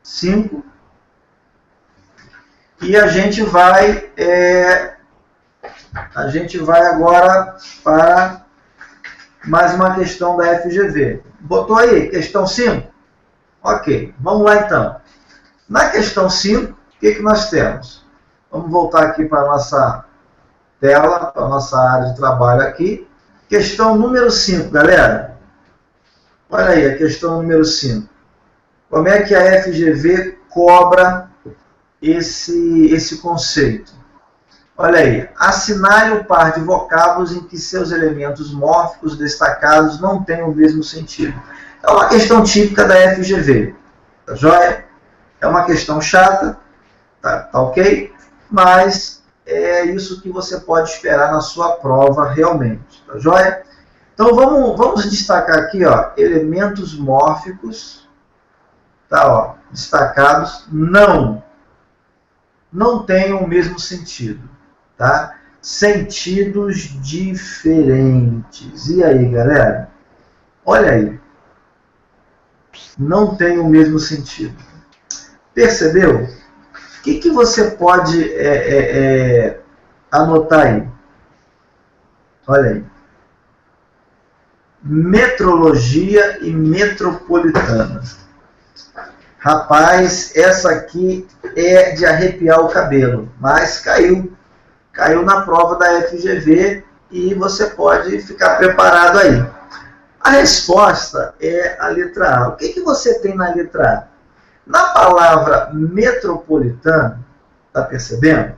5. E a gente vai agora para mais uma questão da FGV. Botou aí, questão 5? Ok, vamos lá então. Na questão 5, o que nós temos? Vamos voltar aqui para a nossa tela, para a nossa área de trabalho aqui. Questão número 5, galera. Olha aí, a questão número 5. Como é que a FGV cobra esse conceito? Olha aí, assinale o par de vocábulos em que seus elementos mórficos destacados não têm o mesmo sentido. É uma questão típica da FGV, tá joia? É uma questão chata, tá ok? Mas é isso que você pode esperar na sua prova realmente, tá joia? Então vamos destacar aqui, ó, elementos mórficos, tá, ó, destacados, não têm o mesmo sentido. Tá? Sentidos diferentes. E aí, galera? Olha aí. Não tem o mesmo sentido. Percebeu? O que você pode anotar aí? Olha aí. Metrologia e metropolitana. Rapaz, essa aqui é de arrepiar o cabelo, mas caiu na prova da FGV e você pode ficar preparado aí. A resposta é a letra A. O que você tem na letra A? Na palavra metropolitano, tá percebendo?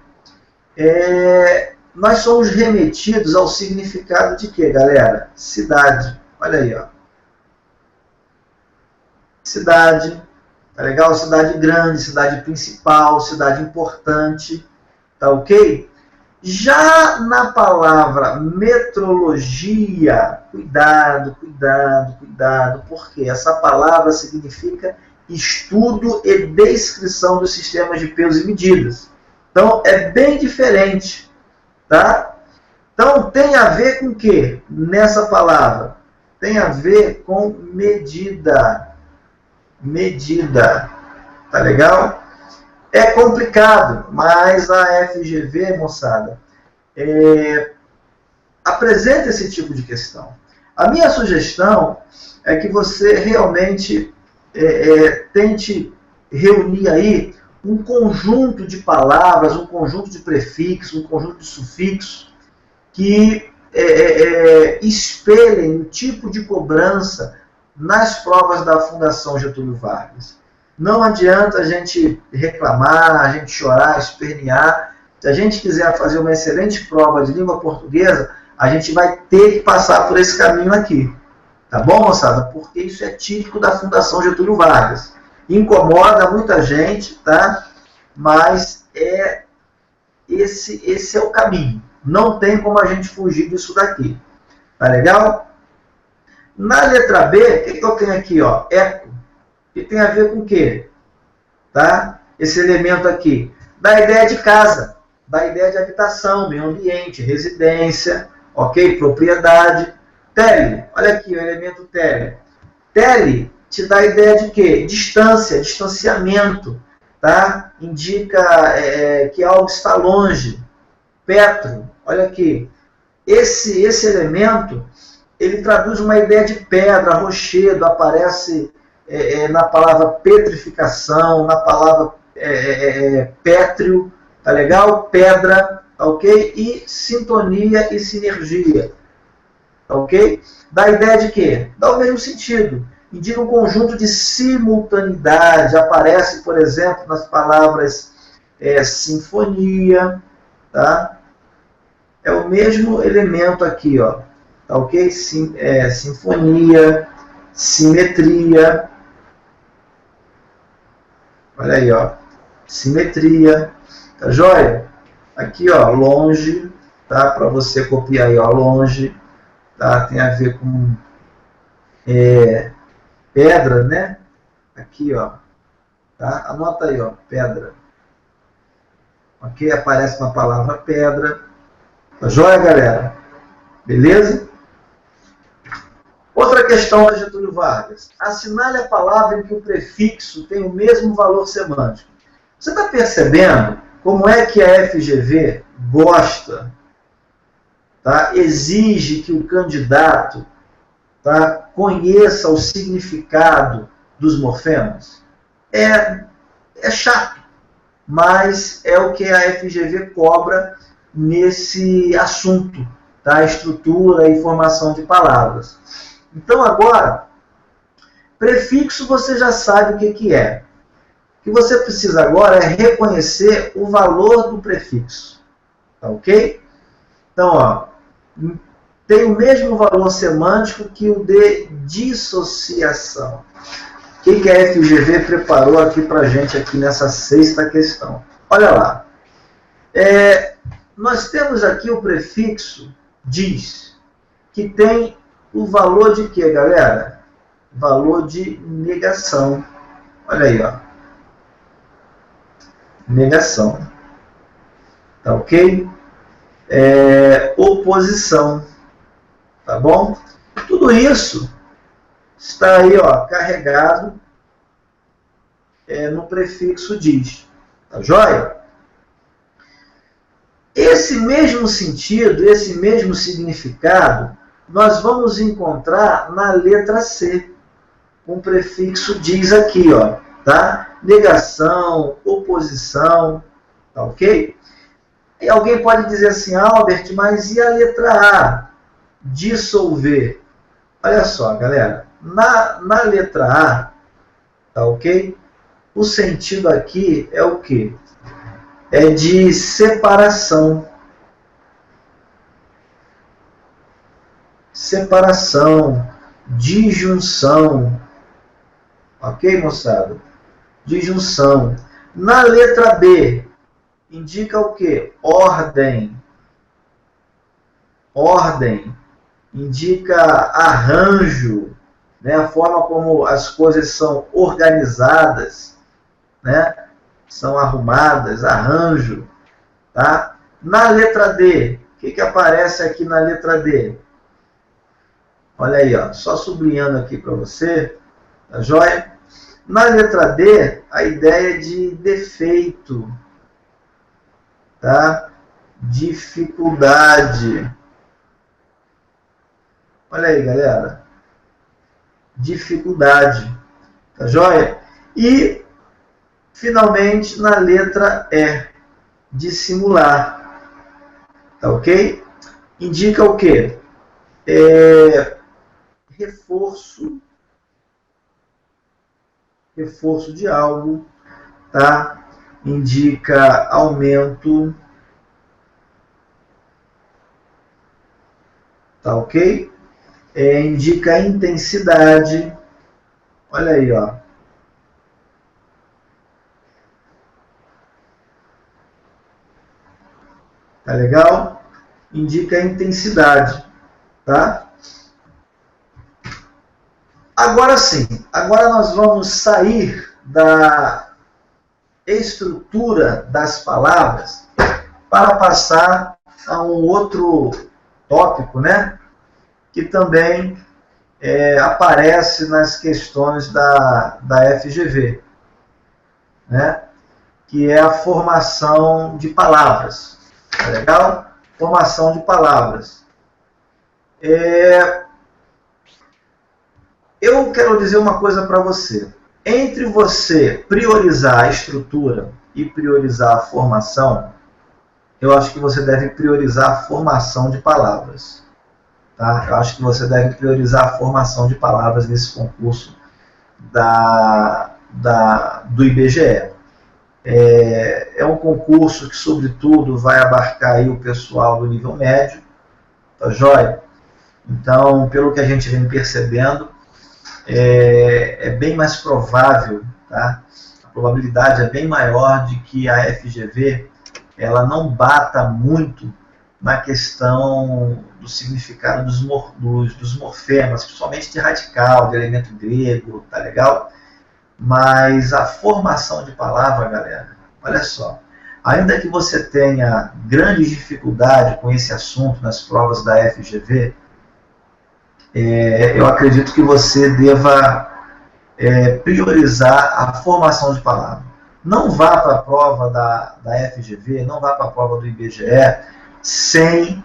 Nós somos remetidos ao significado de quê, galera? Cidade. Olha aí, ó. Cidade. Tá legal? Cidade grande, cidade principal, cidade importante. Tá ok? Já na palavra metrologia, cuidado, porque essa palavra significa estudo e descrição dos sistemas de pesos e medidas. Então, é bem diferente, tá? Então, tem a ver com o quê nessa palavra? Tem a ver com medida. Medida, tá legal? É complicado, mas a FGV, moçada, apresenta esse tipo de questão. A minha sugestão é que você realmente tente reunir aí um conjunto de palavras, um conjunto de prefixos, um conjunto de sufixos que espelhem o tipo de cobrança nas provas da Fundação Getúlio Vargas. Não adianta a gente reclamar, a gente chorar, espernear. Se a gente quiser fazer uma excelente prova de língua portuguesa, a gente vai ter que passar por esse caminho aqui. Tá bom, moçada? Porque isso é típico da Fundação Getúlio Vargas. Incomoda muita gente, tá? Mas esse é o caminho. Não tem como a gente fugir disso daqui. Tá legal? Na letra B, o que eu tenho aqui? Ó? Eco. Que tem a ver com o quê? Tá? Esse elemento aqui. Da ideia de casa, da ideia de habitação, meio ambiente, residência, ok? Propriedade. Tele, olha aqui o elemento tele. Tele te dá a ideia de quê? Distância, distanciamento, tá? Indica que algo está longe. Petro, olha aqui. Esse elemento, ele traduz uma ideia de pedra, rochedo, aparece na palavra petrificação, na palavra pétreo, tá legal? Pedra, ok? E sintonia e sinergia, ok? Dá a ideia de quê? Dá o mesmo sentido. Indica um conjunto de simultaneidade, aparece, por exemplo, nas palavras sinfonia, tá? É o mesmo elemento aqui, ó, tá ok? Sinfonia, simetria, olha aí, ó, simetria, tá joia? Aqui, ó, longe, tá? Para você copiar aí, ó, longe, tá? Tem a ver com pedra, né? Aqui, ó, tá? Anota aí, ó, pedra. Ok? Aparece uma palavra pedra. Tá joia, galera? Beleza? Outra questão da Getúlio Vargas. Assinale a palavra em que o prefixo tem o mesmo valor semântico. Você está percebendo como é que a FGV gosta, tá? Exige que o candidato, tá, conheça o significado dos morfemas? É chato, mas é o que a FGV cobra nesse assunto, tá? Estrutura e formação de palavras. Então agora, prefixo você já sabe o que é. O que você precisa agora é reconhecer o valor do prefixo, tá ok? Então, ó, tem o mesmo valor semântico que o de dissociação. O que a FGV preparou aqui pra gente aqui nessa sexta questão? Olha lá. Nós temos aqui o prefixo diz, que tem o valor de quê, galera? Valor de negação. Olha aí, ó. Negação. Tá ok? Oposição. Tá bom? Tudo isso está aí, ó, carregado no prefixo diz. Tá joia? Esse mesmo sentido, esse mesmo significado, nós vamos encontrar na letra C, com o prefixo diz aqui, ó, tá? Negação, oposição, tá ok? E alguém pode dizer assim, Albert, mas e a letra A? Dissolver. Olha só, galera, na letra A, tá ok? O sentido aqui é o quê? É de separação. Separação, disjunção. Ok, moçada? Disjunção. Na letra B, indica o quê? Ordem. Ordem. Indica arranjo, né? A forma como as coisas são organizadas, né? São arrumadas, arranjo, tá? Na letra D, o que aparece aqui na letra D? Olha aí, ó, só sublinhando aqui para você, tá joia? Na letra D, a ideia de defeito, tá? dificuldade. Olha aí, galera. Dificuldade. Tá joia? E, finalmente, na letra E, dissimular. Tá ok? Indica o quê? Reforço de algo, tá? Indica aumento, tá ok? Indica intensidade, olha aí, ó. Tá legal? Indica intensidade, tá? Agora sim, agora nós vamos sair da estrutura das palavras para passar a um outro tópico, né? Que também aparece nas questões da FGV, né? Que é a formação de palavras. Tá legal? Formação de palavras. Eu quero dizer uma coisa para você. Entre você priorizar a estrutura e priorizar a formação, eu acho que você deve priorizar a formação de palavras. Tá? Eu acho que você deve priorizar a formação de palavras nesse concurso do IBGE. É um concurso que, sobretudo, vai abarcar aí o pessoal do nível médio, tá joia? Então, pelo que a gente vem percebendo, é bem mais provável, tá? A probabilidade é bem maior de que a FGV ela não bata muito na questão do significado dos morfemas, principalmente de radical, de elemento grego, tá legal? Mas a formação de palavra, galera, olha só, ainda que você tenha grande dificuldade com esse assunto nas provas da FGV, eu acredito que você deva priorizar a formação de palavra. Não vá para a prova da FGV, não vá para a prova do IBGE sem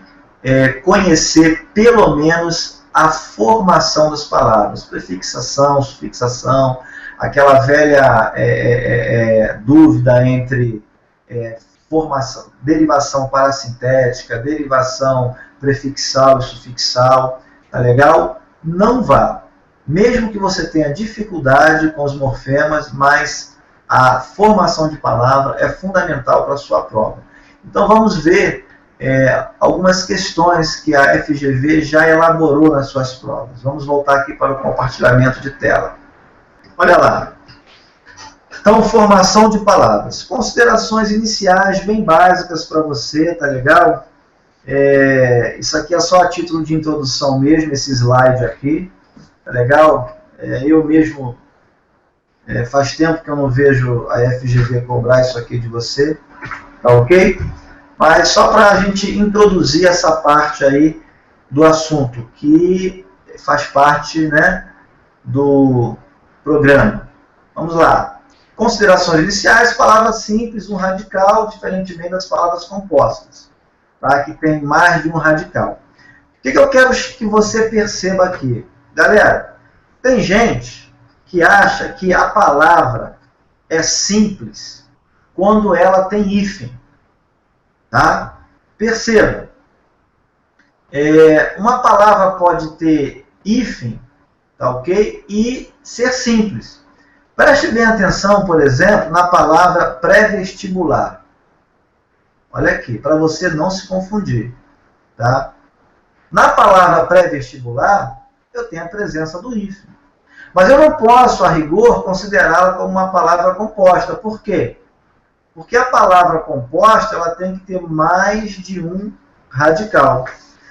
conhecer pelo menos a formação das palavras, prefixação, sufixação, aquela velha dúvida entre formação, derivação parasintética, derivação prefixal e sufixal, tá legal? Não vá. Mesmo que você tenha dificuldade com os morfemas, mas a formação de palavra é fundamental para a sua prova. Então vamos ver algumas questões que a FGV já elaborou nas suas provas. Vamos voltar aqui para o compartilhamento de tela. Olha lá. Então, formação de palavras. Considerações iniciais bem básicas para você, tá legal? Isso aqui é só a título de introdução mesmo, esse slide aqui, tá legal? Eu mesmo, faz tempo que eu não vejo a FGV cobrar isso aqui de você, tá ok? Mas só para a gente introduzir essa parte aí do assunto, que faz parte, né, do programa. Vamos lá. Considerações iniciais, palavras simples, um radical, diferentemente das palavras compostas, tá? Que tem mais de um radical. O que eu quero que você perceba aqui? Galera, tem gente que acha que a palavra é simples quando ela tem hífen. Tá? Perceba, uma palavra pode ter hífen, tá ok? E ser simples. Preste bem atenção, por exemplo, na palavra pré-vestibular. Olha aqui, para você não se confundir. Tá? Na palavra pré-vestibular, eu tenho a presença do hífen. Mas eu não posso, a rigor, considerá-la como uma palavra composta. Por quê? Porque a palavra composta ela tem que ter mais de um radical.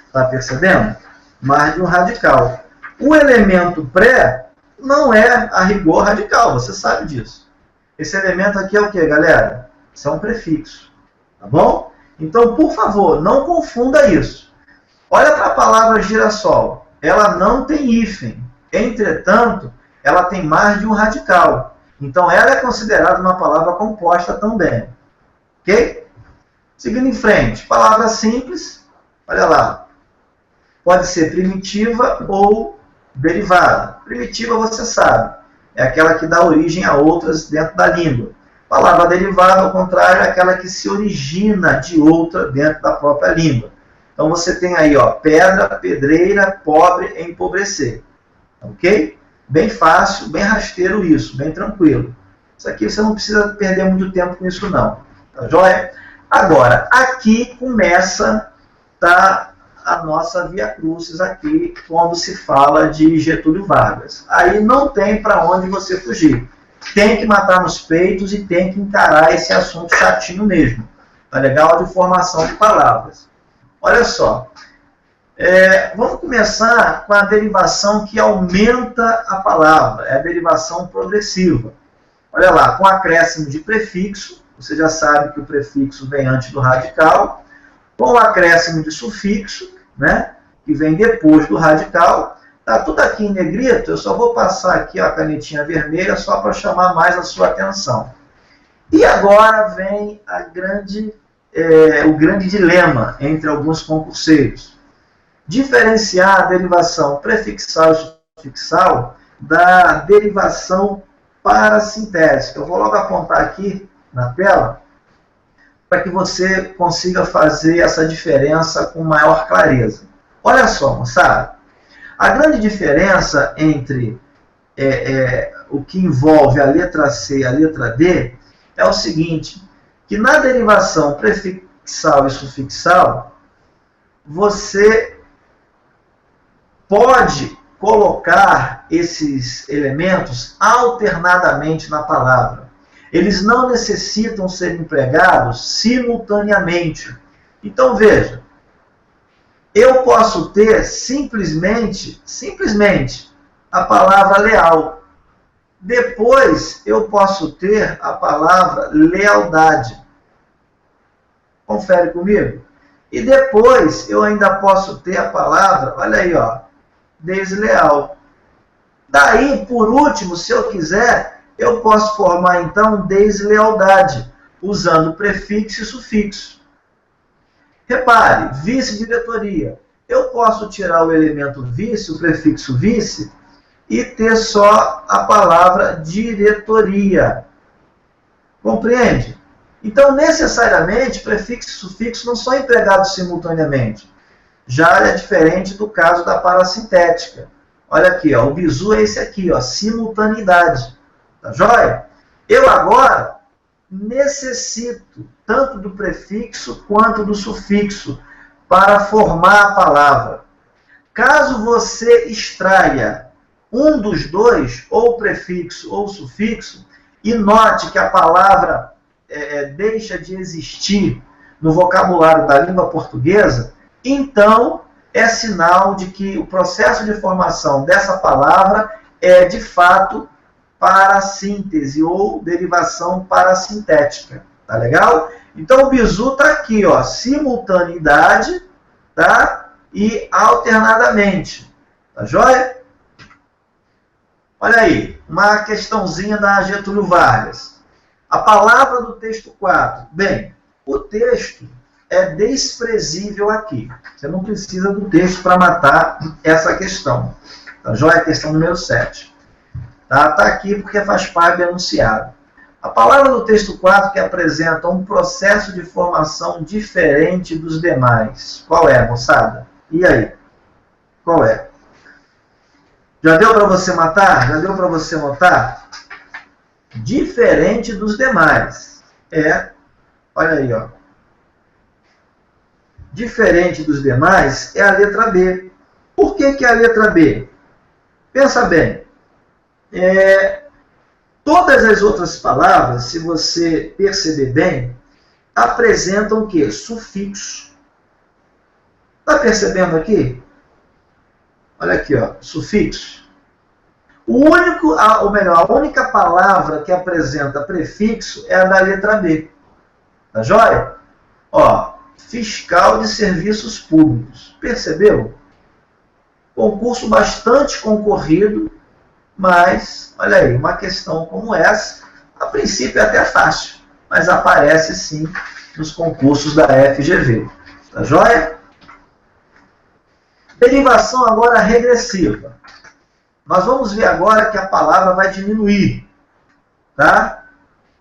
Está percebendo? Mais de um radical. O elemento pré não é, a rigor, radical. Você sabe disso. Esse elemento aqui é o que, galera? Isso é um prefixo. Tá bom? Então, por favor, não confunda isso. Olha para a palavra girassol. Ela não tem hífen. Entretanto, ela tem mais de um radical. Então, ela é considerada uma palavra composta também. Ok? Seguindo em frente, palavra simples, olha lá. Pode ser primitiva ou derivada. Primitiva você sabe, é aquela que dá origem a outras dentro da língua. Palavra derivada, ao contrário, é aquela que se origina de outra dentro da própria língua. Então você tem aí, ó, pedra, pedreira, pobre, empobrecer. Ok? Bem fácil, bem rasteiro isso, bem tranquilo. Isso aqui você não precisa perder muito tempo com isso não. Tá joia? Agora, aqui começa a nossa via crucis aqui, quando se fala de Getúlio Vargas. Aí não tem para onde você fugir. Tem que matar nos peitos e tem que encarar esse assunto chatinho mesmo. Tá legal? De formação de palavras. Olha só. Vamos começar com a derivação que aumenta a palavra. É a derivação progressiva. Olha lá, com acréscimo de prefixo. Você já sabe que o prefixo vem antes do radical. Com o acréscimo de sufixo, né, que vem depois do radical. Tá tudo aqui em negrito, eu só vou passar aqui a canetinha vermelha só para chamar mais a sua atenção. E agora vem o grande dilema entre alguns concurseiros. Diferenciar a derivação prefixal e sufixal da derivação parasintética. Eu vou logo apontar aqui na tela para que você consiga fazer essa diferença com maior clareza. Olha só, moçada. A grande diferença entre o que envolve a letra C e a letra D é o seguinte, que na derivação prefixal e sufixal, você pode colocar esses elementos alternadamente na palavra. Eles não necessitam ser empregados simultaneamente. Então, veja, eu posso ter simplesmente a palavra leal. Depois, eu posso ter a palavra lealdade. Confere comigo. E depois, eu ainda posso ter a palavra, olha aí, ó, desleal. Daí, por último, se eu quiser, eu posso formar, então, deslealdade, usando prefixo e sufixo. Repare, vice-diretoria. Eu posso tirar o elemento vice, o prefixo vice, e ter só a palavra diretoria. Compreende? Então, necessariamente, prefixo e sufixo não são empregados simultaneamente. Já é diferente do caso da parasintética. Olha aqui, ó, o bizu é esse aqui, ó, simultaneidade. Tá joia? Eu agora necessito tanto do prefixo quanto do sufixo para formar a palavra. Caso você extraia um dos dois, ou prefixo ou sufixo, e note que a palavra deixa de existir no vocabulário da língua portuguesa, então é sinal de que o processo de formação dessa palavra é, de fato, parassíntese ou derivação parasintética. Tá legal? Então o bizu está aqui, ó, simultaneidade, tá? E alternadamente. Tá joia? Olha aí, uma questãozinha da Getúlio Vargas. A palavra do texto 4. Bem, o texto é desprezível aqui. Você não precisa do texto para matar essa questão. Tá joia? Questão número 7. Tá aqui porque faz parte do enunciado. A palavra do texto 4 que apresenta um processo de formação diferente dos demais. Qual é, moçada? E aí? Qual é? Já deu para você matar? Já deu para você notar? Diferente dos demais. Olha aí, ó. Diferente dos demais é a letra B. Por que é a letra B? Pensa bem. Todas as outras palavras, se você perceber bem, apresentam o quê? Sufixo. Está percebendo aqui? Olha aqui, ó, sufixo. A única palavra que apresenta prefixo é a da letra B. Tá joia? Ó, fiscal de serviços públicos. Percebeu? Concurso bastante concorrido, mas, olha aí, uma questão como essa, a princípio é até fácil. mas aparece sim nos concursos da FGV. Tá joia? Derivação agora regressiva. Nós vamos ver agora que a palavra vai diminuir. Tá?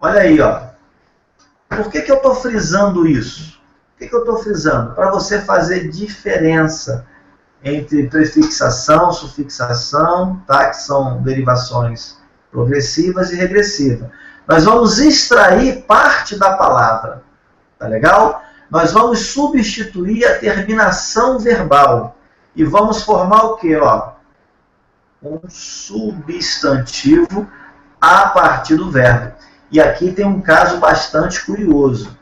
Olha aí, ó. Por que eu estou frisando isso? Por que eu estou frisando? Para você fazer diferença entre prefixação, sufixação, tá? Que são derivações progressivas e regressivas. Nós vamos extrair parte da palavra. Tá legal? Nós vamos substituir a terminação verbal. E vamos formar o quê? Ó? Um substantivo a partir do verbo. E aqui tem um caso bastante curioso.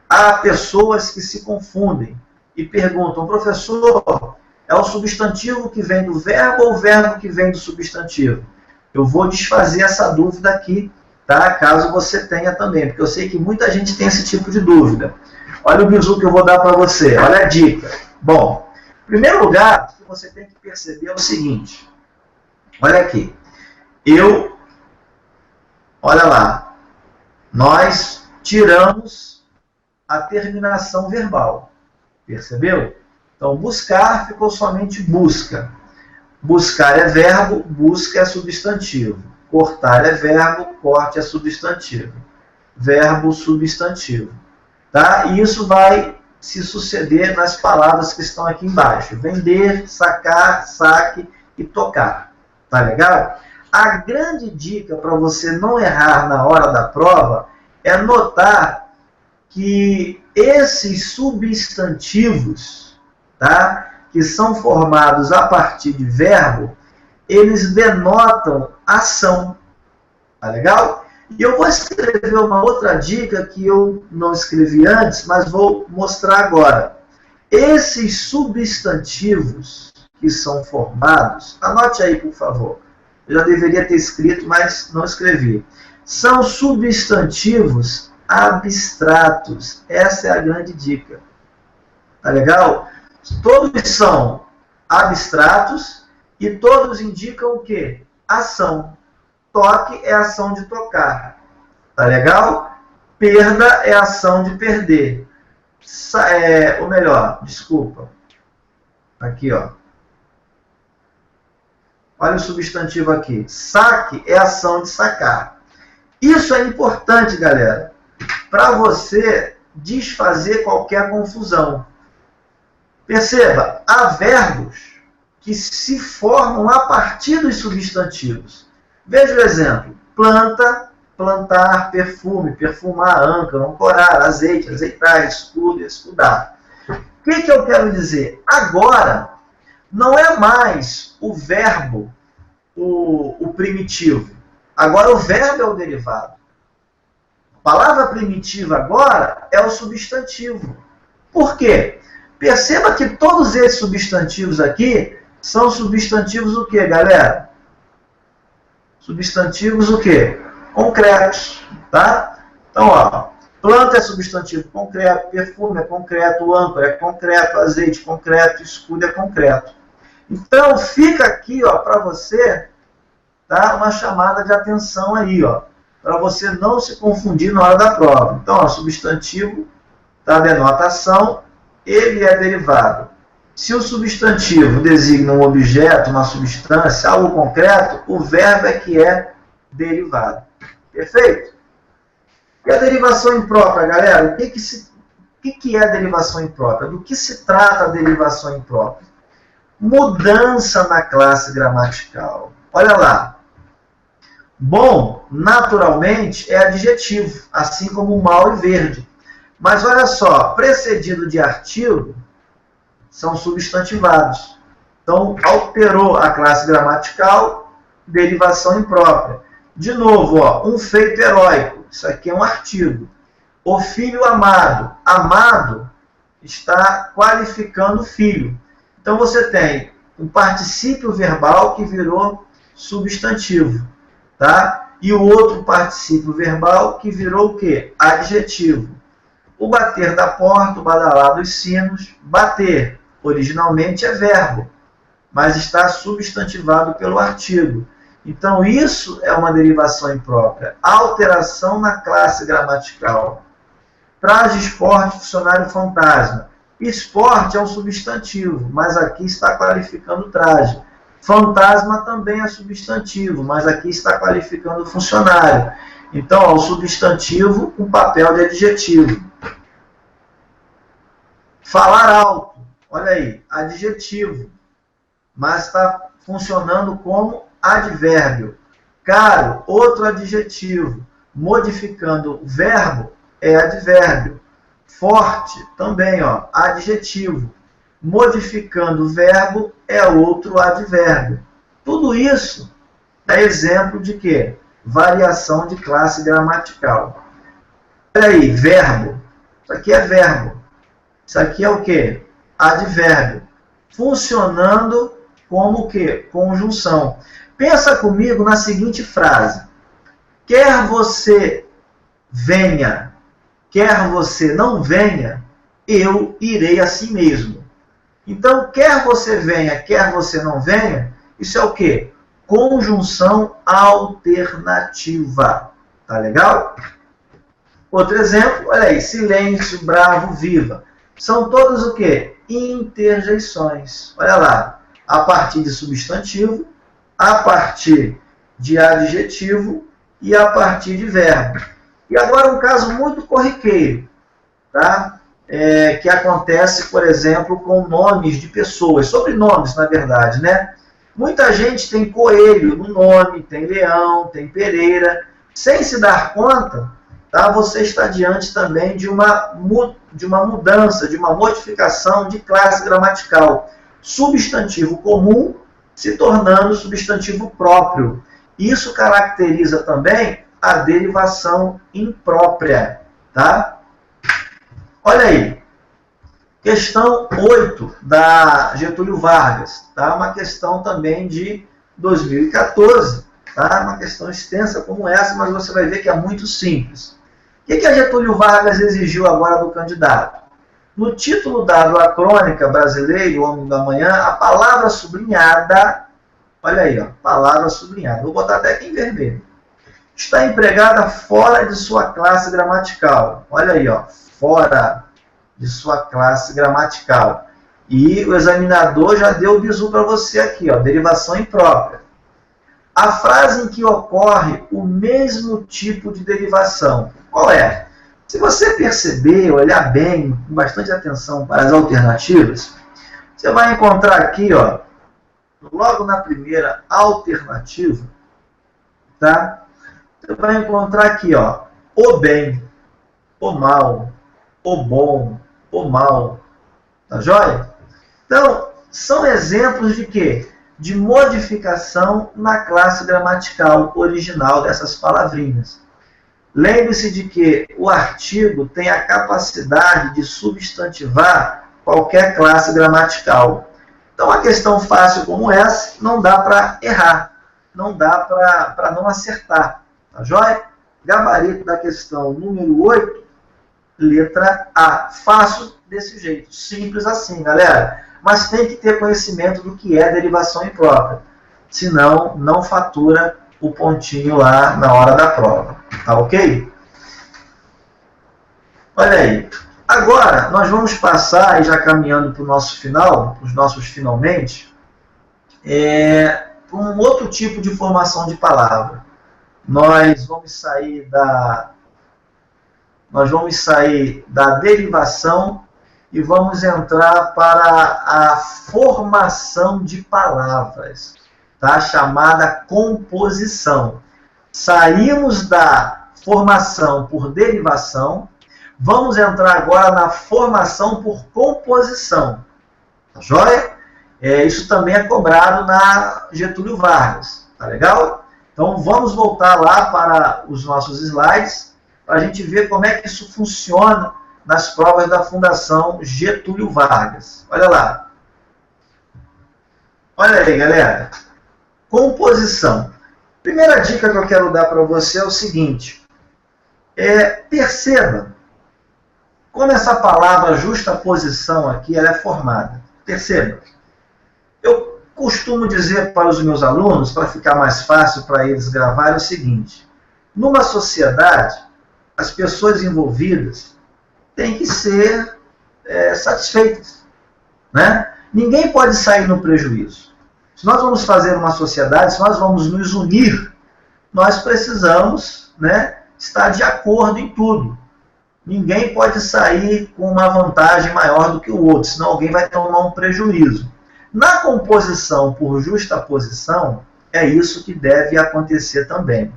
Há pessoas que se confundem e perguntam, professor, é o substantivo que vem do verbo ou o verbo que vem do substantivo? Eu vou desfazer essa dúvida aqui, tá? Caso você tenha também, porque eu sei que muita gente tem esse tipo de dúvida. Olha o bizu que eu vou dar para você, olha a dica. Bom, em primeiro lugar, o que você tem que perceber é o seguinte. Olha aqui. Olha lá. Nós tiramos a terminação verbal. Percebeu? Então, buscar ficou somente busca. Buscar é verbo, busca é substantivo. Cortar é verbo, corte é substantivo. Verbo, substantivo. Tá? E isso vai se suceder nas palavras que estão aqui embaixo. Vender, sacar, saque e tocar. Tá legal? A grande dica para você não errar na hora da prova é notar que esses substantivos, tá, que são formados a partir de verbo, eles denotam ação. Tá legal? E eu vou escrever uma outra dica que eu não escrevi antes, mas vou mostrar agora. Esses substantivos que são formados, anote aí, por favor. Eu já deveria ter escrito, mas não escrevi. São substantivos abstratos. Essa é a grande dica. Tá legal? Todos são abstratos e todos indicam o quê? Ação. Toque é a ação de tocar. Tá legal? Perda é a ação de perder. Ou melhor, desculpa. Aqui, ó. Olha o substantivo aqui. Saque é a ação de sacar. Isso é importante, galera, para você desfazer qualquer confusão. Perceba, há verbos que se formam a partir dos substantivos. Veja o exemplo. Planta, plantar, perfume, perfumar, âncora, ancorar, azeite, azeitar, escudo, escudar. O que eu quero dizer? Agora, não é mais o verbo o primitivo. Agora o verbo é o derivado. A palavra primitiva agora é o substantivo. Por quê? Perceba que todos esses substantivos aqui são substantivos o quê, galera? Substantivos o quê? Concretos. Tá? Então, ó, planta é substantivo concreto, perfume é concreto, âncora é concreto, azeite concreto, escudo é concreto. Então, fica aqui para você, tá, uma chamada de atenção aí, para você não se confundir na hora da prova. Então, substantivo tá, denota ação, ele é derivado. Se o substantivo designa um objeto, uma substância, algo concreto, o verbo é que é derivado. Perfeito? E a derivação imprópria, galera? O que é a derivação imprópria? Do que se trata a derivação imprópria? Mudança na classe gramatical. Olha lá. Bom, naturalmente, é adjetivo, assim como mal e verde. Mas olha só, precedido de artigo, são substantivados. Então, alterou a classe gramatical, derivação imprópria. De novo, um feito heróico. Isso aqui é um artigo. O filho amado. Amado está qualificando o filho. Então, você tem um particípio verbal que virou substantivo. Tá? E o outro particípio verbal que virou o quê? Adjetivo. O bater da porta, o badalar dos sinos. Bater, originalmente é verbo, mas está substantivado pelo artigo. Então, isso é uma derivação imprópria. Alteração na classe gramatical. Traje, esporte, funcionário fantasma. Esporte é um substantivo, mas aqui está qualificando traje. Fantasma também é substantivo, mas aqui está qualificando funcionário. Então, ó, o substantivo com papel de adjetivo. Falar alto, olha aí, adjetivo, mas está funcionando como advérbio. Caro, outro adjetivo, modificando o verbo, é advérbio. Forte, também, ó, adjetivo. Modificando o verbo, é outro advérbio. Tudo isso é exemplo de quê? Variação de classe gramatical. Olha aí, verbo. Isso aqui é verbo. Isso aqui é o quê? Advérbio. Funcionando como o quê? Conjunção. Pensa comigo na seguinte frase. Quer você venha, quer você não venha, eu irei a si mesmo. Então, quer você venha, quer você não venha, isso é o quê? Conjunção alternativa. Tá legal? Outro exemplo, olha aí, silêncio, bravo, viva. São todos o quê? Interjeições. Olha lá, a partir de substantivo, a partir de adjetivo e a partir de verbo. E agora um caso muito corriqueiro, tá? Que acontece, por exemplo, com nomes de pessoas, sobrenomes, na verdade, né? Muita gente tem coelho no nome, tem leão, tem Pereira. Sem se dar conta, tá? Você está diante também de uma mudança, de uma modificação de classe gramatical. Substantivo comum se tornando substantivo próprio. Isso caracteriza também a derivação imprópria, tá? Olha aí, questão 8 da Getúlio Vargas, tá? Uma questão também de 2014, tá? Uma questão extensa como essa, mas você vai ver que é muito simples. O que a Getúlio Vargas exigiu agora do candidato? No título dado à crônica brasileira, O Homem da Manhã, a palavra sublinhada, olha aí, ó, palavra sublinhada, vou botar até aqui em vermelho, está empregada fora de sua classe gramatical. Olha aí, ó, fora de sua classe gramatical. E o examinador já deu o bizu para você aqui, ó, derivação imprópria. A frase em que ocorre o mesmo tipo de derivação, qual é? Se você perceber, olhar bem, com bastante atenção para as alternativas, você vai encontrar aqui, ó, logo na primeira alternativa, tá? Você vai encontrar aqui, ó, o bem, o mal, o bom, o mal. Tá joia? Então, são exemplos de quê? De modificação na classe gramatical original dessas palavrinhas. Lembre-se de que o artigo tem a capacidade de substantivar qualquer classe gramatical. Então, uma questão fácil como essa, não dá para errar, não dá para não acertar. Tá joia? Gabarito da questão número 8, letra A. Fácil desse jeito, simples assim, galera. Mas tem que ter conhecimento do que é derivação imprópria. Senão, não fatura o pontinho lá na hora da prova. Tá ok? Olha aí. Agora, nós vamos passar, e já caminhando para o nosso final, para os nossos finalmente, para um outro tipo de formação de palavra. Nós vamos sair da derivação e vamos entrar para a formação de palavras, tá? Chamada composição. Saímos da formação por derivação, vamos entrar agora na formação por composição. Tá joia? Isso também é cobrado na Getúlio Vargas. Tá legal? Então vamos voltar lá para os nossos slides para a gente ver como é que isso funciona nas provas da Fundação Getúlio Vargas. Olha lá. Olha aí, galera. Composição. Primeira dica que eu quero dar para você é o seguinte. Perceba como essa palavra justaposição aqui ela é formada. Perceba. Eu costumo dizer para os meus alunos, para ficar mais fácil para eles gravarem, o seguinte: numa sociedade, as pessoas envolvidas têm que ser satisfeitas, né? Ninguém pode sair no prejuízo. Se nós vamos fazer uma sociedade, se nós vamos nos unir, nós precisamos, né, estar de acordo em tudo. Ninguém pode sair com uma vantagem maior do que o outro, senão alguém vai tomar um prejuízo. Na composição por justaposição, é isso que deve acontecer também.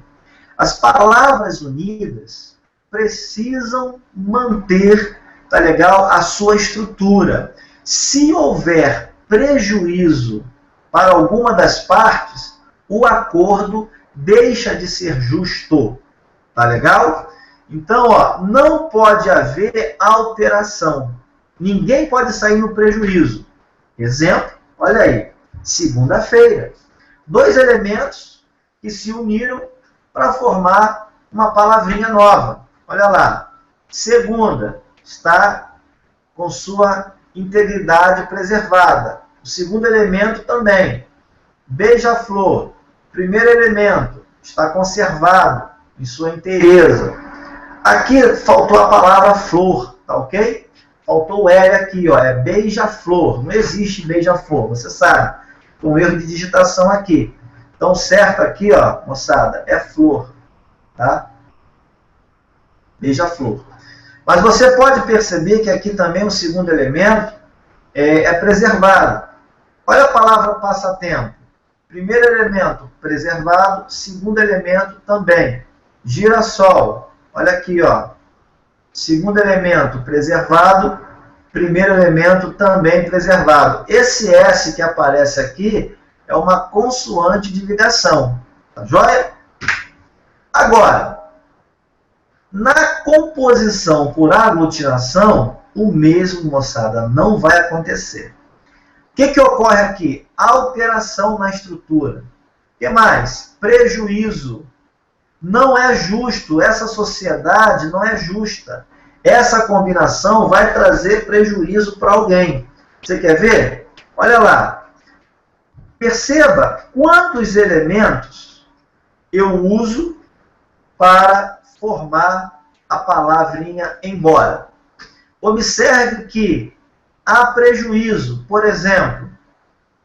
As palavras unidas precisam manter, tá legal, a sua estrutura. Se houver prejuízo para alguma das partes, o acordo deixa de ser justo. Tá legal? Então, ó, não pode haver alteração. Ninguém pode sair no prejuízo. Exemplo, olha aí, segunda-feira. 2 elementos que se uniram para formar uma palavrinha nova. Olha lá, segunda está com sua integridade preservada. O segundo elemento também. Beija-flor, primeiro elemento, está conservado em sua inteireza. Aqui faltou a palavra flor, tá ok? Faltou o L aqui, ó, é beija-flor. Não existe beija-flor, você sabe. Um erro de digitação aqui. Então, certo aqui, ó, moçada, é flor, tá? Beija-flor. Mas você pode perceber que aqui também o segundo elemento é preservado. Olha a palavra passatempo. Primeiro elemento, preservado. Segundo elemento, também. Girassol. Olha aqui, ó. Segundo elemento, preservado. Primeiro elemento, também preservado. Esse S que aparece aqui é uma consoante de ligação. Tá joia? Agora, na composição por aglutinação, o mesmo, moçada, não vai acontecer. O que ocorre aqui? Alteração na estrutura. O que mais? Prejuízo. Não é justo. Essa sociedade não é justa. Essa combinação vai trazer prejuízo para alguém. Você quer ver? Olha lá. Perceba quantos elementos eu uso para formar a palavrinha embora. Observe que há prejuízo, por exemplo,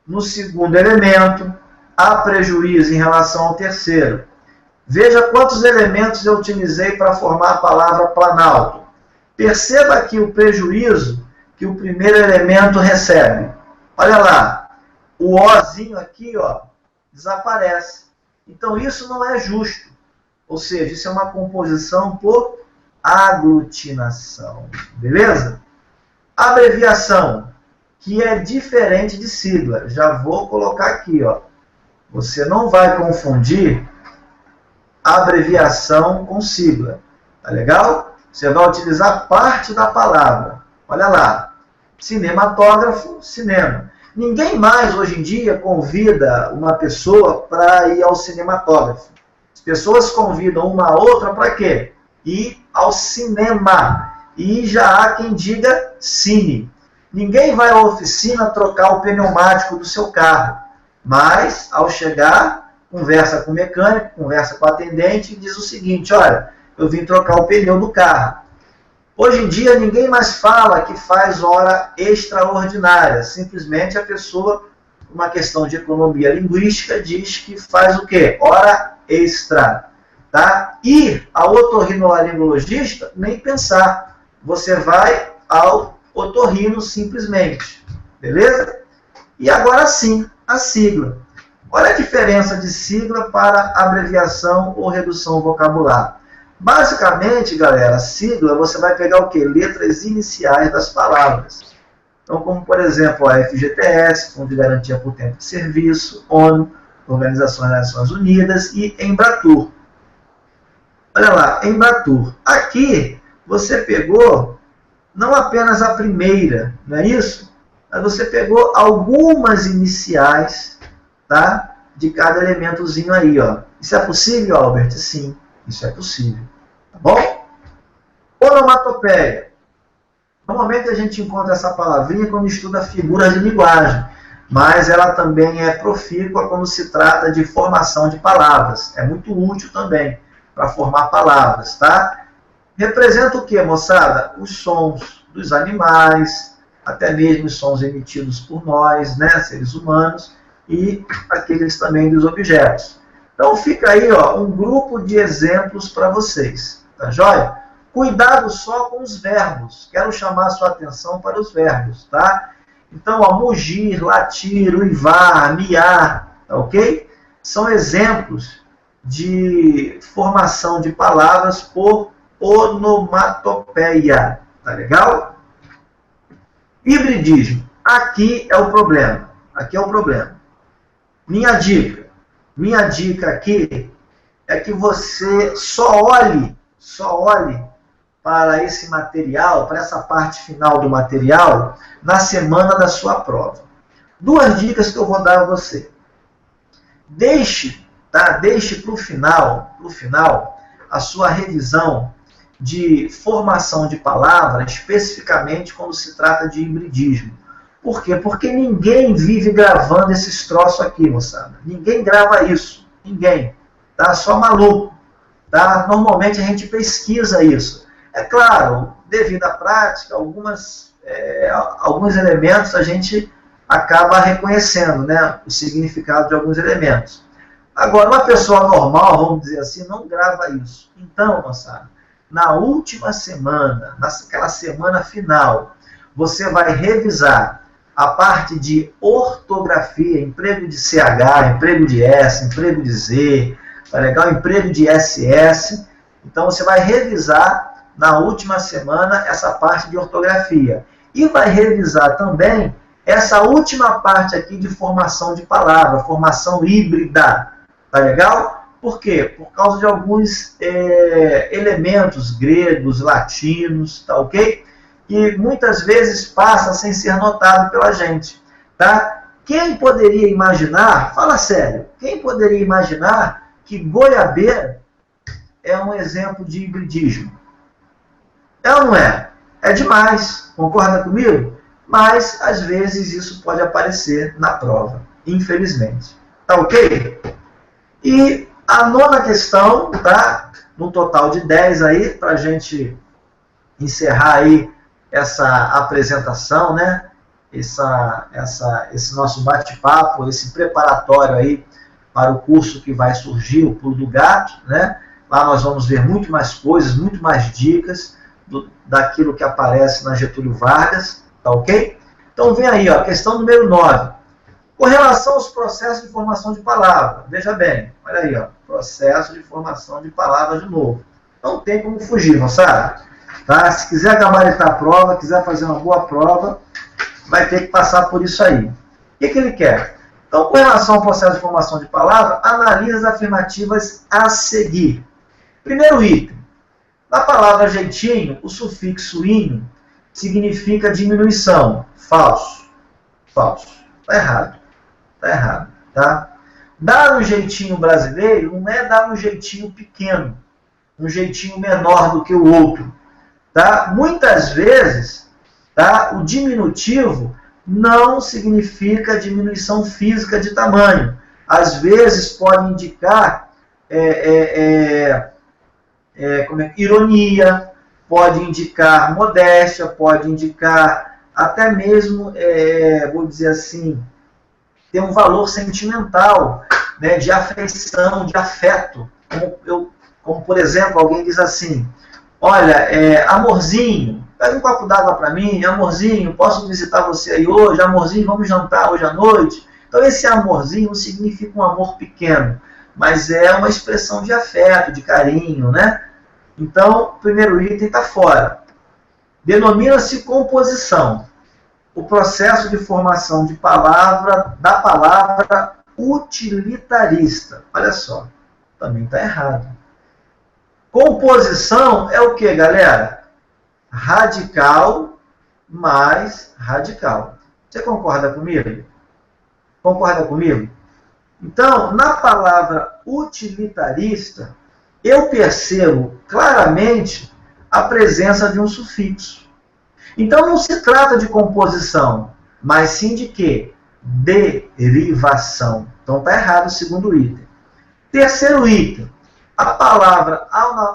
no segundo elemento, há prejuízo em relação ao terceiro. Veja quantos elementos eu utilizei para formar a palavra planalto. Perceba aqui o prejuízo que o primeiro elemento recebe. Olha lá, o Ozinho aqui, ó, desaparece. Então isso não é justo. Ou seja, isso é uma composição por aglutinação. Beleza? Abreviação, que é diferente de sigla. Já vou colocar aqui, ó. Você não vai confundir abreviação com sigla. Tá legal? Você vai utilizar parte da palavra. Olha lá. Cinematógrafo, cinema. Ninguém mais, hoje em dia, convida uma pessoa para ir ao cinematógrafo. As pessoas convidam uma a outra para quê? Ir ao cinema. E já há quem diga cine. Ninguém vai à oficina trocar o pneumático do seu carro. Mas, ao chegar, conversa com o mecânico, conversa com o atendente e diz o seguinte: olha, eu vim trocar o pneu do carro. Hoje em dia, ninguém mais fala que faz hora extraordinária. Simplesmente a pessoa, uma questão de economia linguística, diz que faz o quê? Hora extra. Tá? Ir ao otorrinolaringologista, nem pensar. Você vai ao otorrino simplesmente. Beleza? E agora sim, a sigla. Olha a diferença de sigla para abreviação ou redução vocabular. Basicamente, galera, sigla, você vai pegar o quê? Letras iniciais das palavras. Então, como por exemplo, a FGTS, Fundo de Garantia por Tempo de Serviço, ONU, Organização das Nações Unidas e Embratur. Olha lá, Embratur. Aqui, você pegou não apenas a primeira, não é isso? Mas você pegou algumas iniciais, tá? De cada elementozinho aí, ó. Isso é possível, Albert? Sim, isso é possível. Tá bom? Onomatopeia. Normalmente a gente encontra essa palavrinha quando estuda figuras de linguagem. mas ela também é profícua quando se trata de formação de palavras. É muito útil também para formar palavras, tá? Representa o que, moçada? Os sons dos animais, até mesmo os sons emitidos por nós, né, seres humanos, e aqueles também dos objetos. Então fica aí, ó, um grupo de exemplos para vocês, tá joia? Cuidado só com os verbos. Quero chamar a sua atenção para os verbos, tá? Então, ó, mugir, latir, uivar, miar, tá ok? São exemplos de formação de palavras por onomatopeia, tá legal? Hibridismo. Aqui é o problema. Aqui é o problema. Minha dica aqui é que você só olhe para esse material, para essa parte final do material, na semana da sua prova. Duas dicas que eu vou dar a você. Deixe para o final, a sua revisão de formação de palavra, especificamente quando se trata de hibridismo. Por quê? Porque ninguém vive gravando esses troços aqui, moçada. Ninguém grava isso. Ninguém. Tá? Só maluco. Tá? Normalmente a gente pesquisa isso. É claro, devido à prática, alguns elementos a gente acaba reconhecendo, né, o significado de alguns elementos. Agora, uma pessoa normal, vamos dizer assim, não grava isso. Então, moçada, na última semana, naquela semana final, você vai revisar a parte de ortografia, emprego de CH, emprego de S, emprego de Z, tá legal? Emprego de SS. Então, você vai revisar na última semana essa parte de ortografia. E vai revisar também essa última parte aqui de formação de palavra, formação híbrida. Tá legal? Por quê? Por causa de alguns elementos gregos, latinos, tá ok? E muitas vezes passa sem ser notado pela gente. Tá? Quem poderia imaginar, fala sério, quem poderia imaginar que goiabeira é um exemplo de hibridismo? É ou não é? É demais, concorda comigo? Mas, às vezes, isso pode aparecer na prova, infelizmente. Tá ok? E a nona questão, tá? No total de 10 aí, para a gente encerrar aí essa apresentação, né? Esse nosso bate-papo, esse preparatório aí para o curso que vai surgir, o Pulo do Gato, né? Lá nós vamos ver muito mais coisas, muito mais dicas daquilo que aparece na Getúlio Vargas, tá ok? Então vem aí, ó, questão número 9. Com relação aos processos de formação de palavra, veja bem, olha aí, ó, processo de formação de palavra de novo. Não tem como fugir, moçada. Tá? Se quiser gabaritar a prova, quiser fazer uma boa prova, vai ter que passar por isso aí. O que ele quer? Então, com relação ao processo de formação de palavra, analise as afirmativas a seguir. Primeiro item. Na palavra jeitinho, o sufixo inho significa diminuição. Falso. Falso. Está errado. Está errado. Tá? Dar um jeitinho brasileiro não é dar um jeitinho pequeno, um jeitinho menor do que o outro. Tá? Muitas vezes, tá, o diminutivo não significa diminuição física de tamanho. Às vezes pode indicar ironia, pode indicar modéstia, pode indicar até mesmo, vou dizer assim, ter um valor sentimental, né, de afeição, de afeto. Como, por exemplo, alguém diz assim, olha, amorzinho, pega um copo d'água para mim, amorzinho, posso visitar você aí hoje, amorzinho, vamos jantar hoje à noite. Então esse amorzinho não significa um amor pequeno, mas é uma expressão de afeto, de carinho, né? Então, o primeiro item está fora. Denomina-se composição. O processo de formação de da palavra utilitarista. Olha só, também está errado. Composição é o que, galera? Radical mais radical. Você concorda comigo? Concorda comigo? Então, na palavra utilitarista, eu percebo claramente a presença de um sufixo. Então, não se trata de composição, mas sim de quê? derivação. Então está errado o segundo item. Terceiro item, a palavra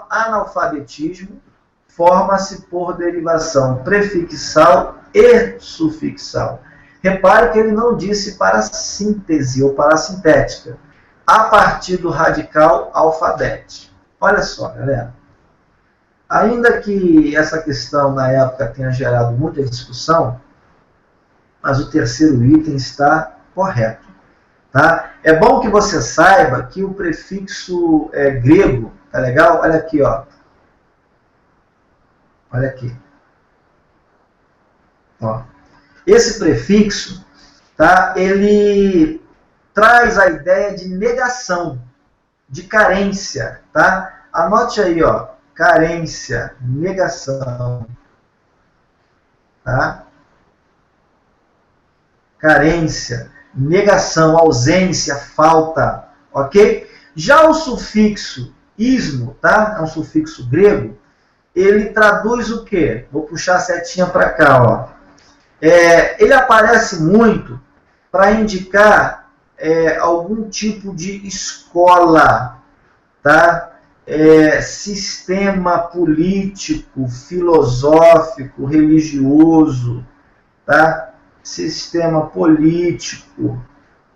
analfabetismo forma-se por derivação prefixal e sufixal. Repare que ele não disse para síntese ou para sintética, a partir do radical alfabete. Olha só, galera. Ainda que essa questão na época tenha gerado muita discussão, mas o terceiro item está correto. Tá? É bom que você saiba que o prefixo grego, tá legal? Olha aqui, ó. Olha aqui. Ó. Esse prefixo, tá? Ele traz a ideia de negação, de carência, tá? Anote aí, ó. Carência, negação, tá? Carência, negação, ausência, falta, ok? Já o sufixo ismo, tá? É um sufixo grego, ele traduz o quê? Vou puxar a setinha para cá, ó. Ele aparece muito para indicar algum tipo de escola, tá? Sistema político, filosófico, religioso, tá? Sistema político,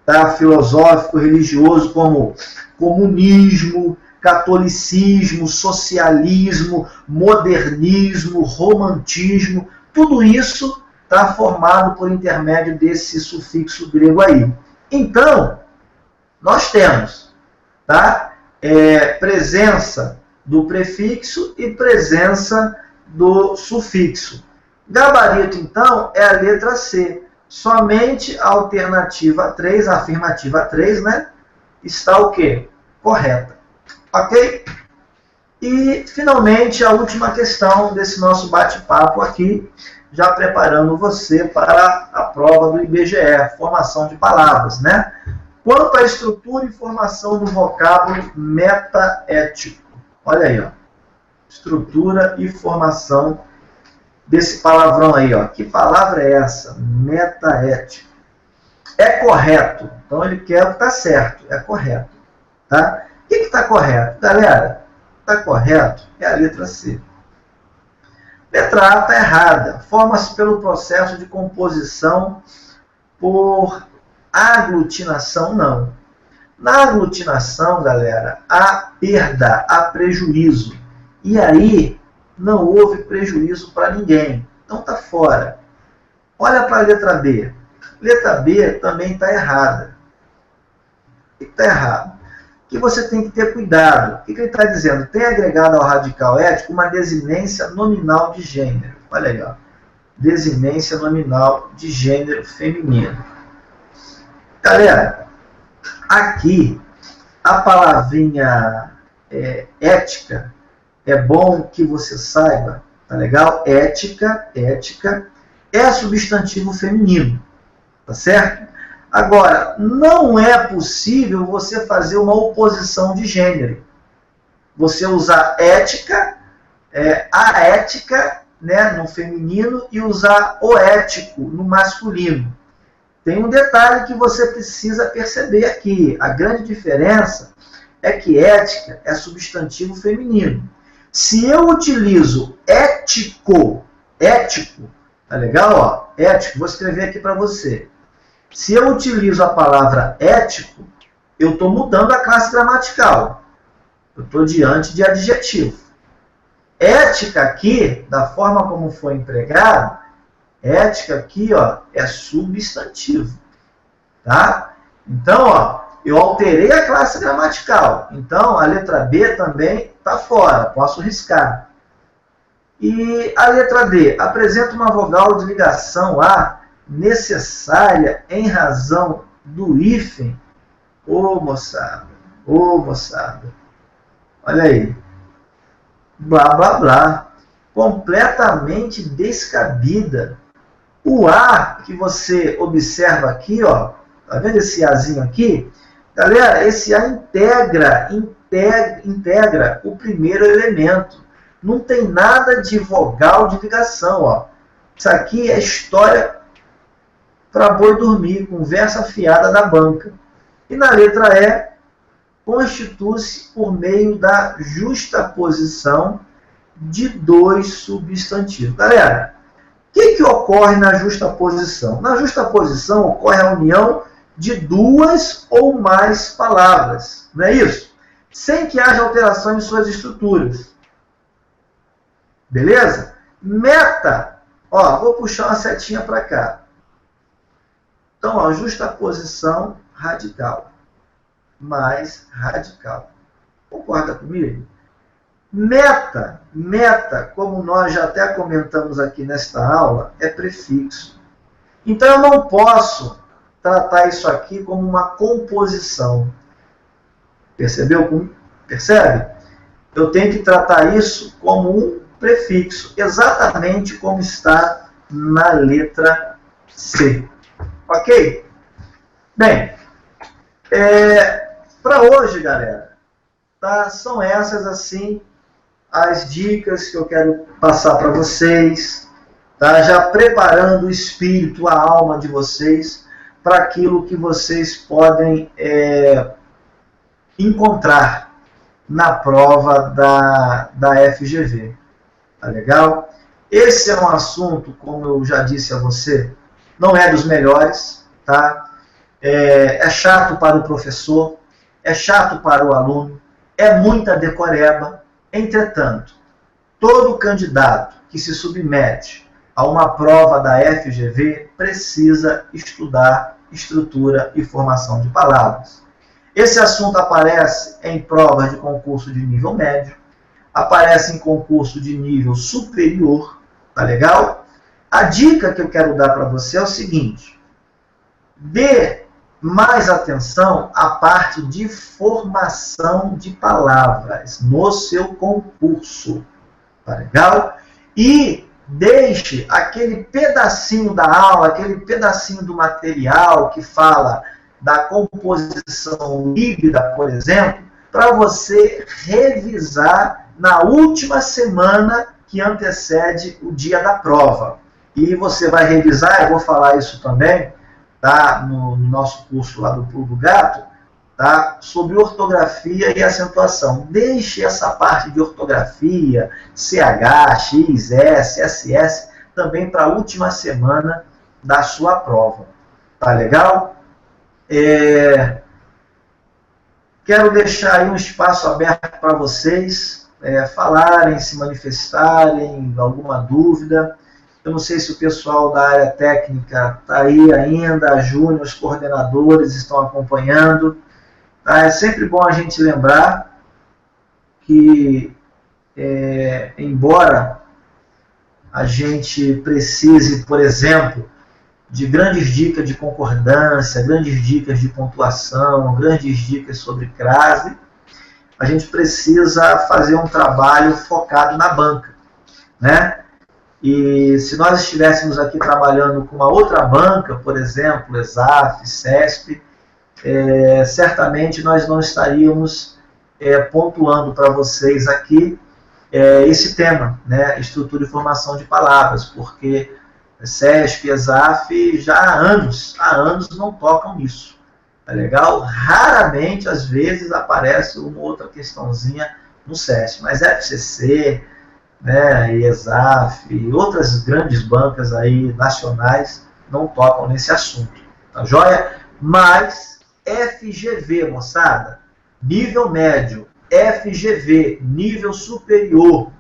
tá? Filosófico, religioso, como comunismo, catolicismo, socialismo, modernismo, romantismo, tudo isso está formado por intermédio desse sufixo grego aí. Então, nós temos, tá? Presença do prefixo e presença do sufixo. Gabarito, então, é a letra C. Somente a alternativa 3, a afirmativa 3, né, está o quê? Correta. Ok? E, finalmente, a última questão desse nosso bate-papo aqui, já preparando você para a prova do IBGE, formação de palavras, né? Quanto à estrutura e formação do vocábulo metaético. Olha aí, ó. Estrutura e formação desse palavrão aí, ó. Que palavra é essa? Metaético. É correto. Então ele quer o que está certo. É correto. Tá? O que está correto? Galera, está correto é a letra C. Letra A está errada. Forma-se pelo processo de composição por aglutinação, não. Na aglutinação, galera, há perda, há prejuízo. E aí, não houve prejuízo para ninguém. Então está fora. Olha para a letra B. Letra B também está errada. O que está errado? Que você tem que ter cuidado. O que ele está dizendo? Tem agregado ao radical ético uma desinência nominal de gênero. Olha aí, ó. Desinência nominal de gênero feminino. Galera, aqui a palavrinha ética, é bom que você saiba, tá legal? Ética é substantivo feminino, tá certo? Agora, não é possível você fazer uma oposição de gênero. Você usar ética, a ética, né, no feminino, e usar o ético no masculino. Tem um detalhe que você precisa perceber aqui. A grande diferença é que ética é substantivo feminino. Se eu utilizo ético, tá legal? Ó, ético, vou escrever aqui para você. Se eu utilizo a palavra ético, eu estou mudando a classe gramatical. Eu estou diante de adjetivo. Ética aqui, da forma como foi empregado, ética aqui, ó, é substantivo. Tá? Então, ó, eu alterei a classe gramatical. Então, a letra B também está fora. Posso riscar. E a letra D apresenta uma vogal de ligação A necessária em razão do hífen. Ô, moçada. Olha aí. Blá, blá, blá. Completamente descabida. O A que você observa aqui, ó, tá vendo esse Azinho aqui? Galera, esse A integra o primeiro elemento. Não tem nada de vogal de ligação, ó. Isso aqui é história para boi dormir, conversa fiada da banca. E na letra E, constitui-se por meio da justaposição de dois substantivos. Galera, o que ocorre na justaposição? Na justaposição ocorre a união de duas ou mais palavras, não é isso? Sem que haja alteração em suas estruturas. Beleza? Meta, ó, vou puxar uma setinha para cá. Então, ó, justaposição radical, mais radical. Concorda comigo? Meta, como nós já até comentamos aqui nesta aula, é prefixo. Então, eu não posso tratar isso aqui como uma composição. Percebeu? Percebe? Eu tenho que tratar isso como um prefixo, exatamente como está na letra C. Ok? Bem, para hoje, galera, tá, são essas, assim, as dicas que eu quero passar para vocês, tá? Já preparando o espírito, a alma de vocês para aquilo que vocês podem encontrar na prova da FGV. Tá legal? Esse é um assunto, como eu já disse a você, não é dos melhores, tá? É chato para o professor, é chato para o aluno, é muita decoreba. Entretanto, todo candidato que se submete a uma prova da FGV precisa estudar estrutura e formação de palavras. Esse assunto aparece em provas de concurso de nível médio, aparece em concurso de nível superior, tá legal? A dica que eu quero dar para você é o seguinte: dê mais atenção à parte de formação de palavras no seu concurso, tá legal? E deixe aquele pedacinho da aula, aquele pedacinho do material que fala da composição híbrida, por exemplo, para você revisar na última semana que antecede o dia da prova. E você vai revisar, eu vou falar isso também, tá, no nosso curso lá do Pulo do Gato, tá, sobre ortografia e acentuação. Deixe essa parte de ortografia, CH, X, S, SS, também para a última semana da sua prova. Tá legal? Quero deixar aí um espaço aberto para vocês falarem, se manifestarem, alguma dúvida. Eu não sei se o pessoal da área técnica está aí ainda, a Júnior, os coordenadores estão acompanhando. Tá? É sempre bom a gente lembrar que, embora a gente precise, por exemplo, de grandes dicas de concordância, grandes dicas de pontuação, grandes dicas sobre crase, a gente precisa fazer um trabalho focado na banca, né? E se nós estivéssemos aqui trabalhando com uma outra banca, por exemplo, ESAF, CESP, certamente nós não estaríamos pontuando para vocês aqui esse tema, né? Estrutura e formação de palavras, porque CESP e ESAF já há anos não tocam nisso. Tá legal? Raramente, às vezes, aparece uma outra questãozinha no CESP, mas FCC, né, e ESAF e outras grandes bancas aí nacionais não tocam nesse assunto. Tá joia? Mas FGV, moçada, nível médio, FGV, nível superior,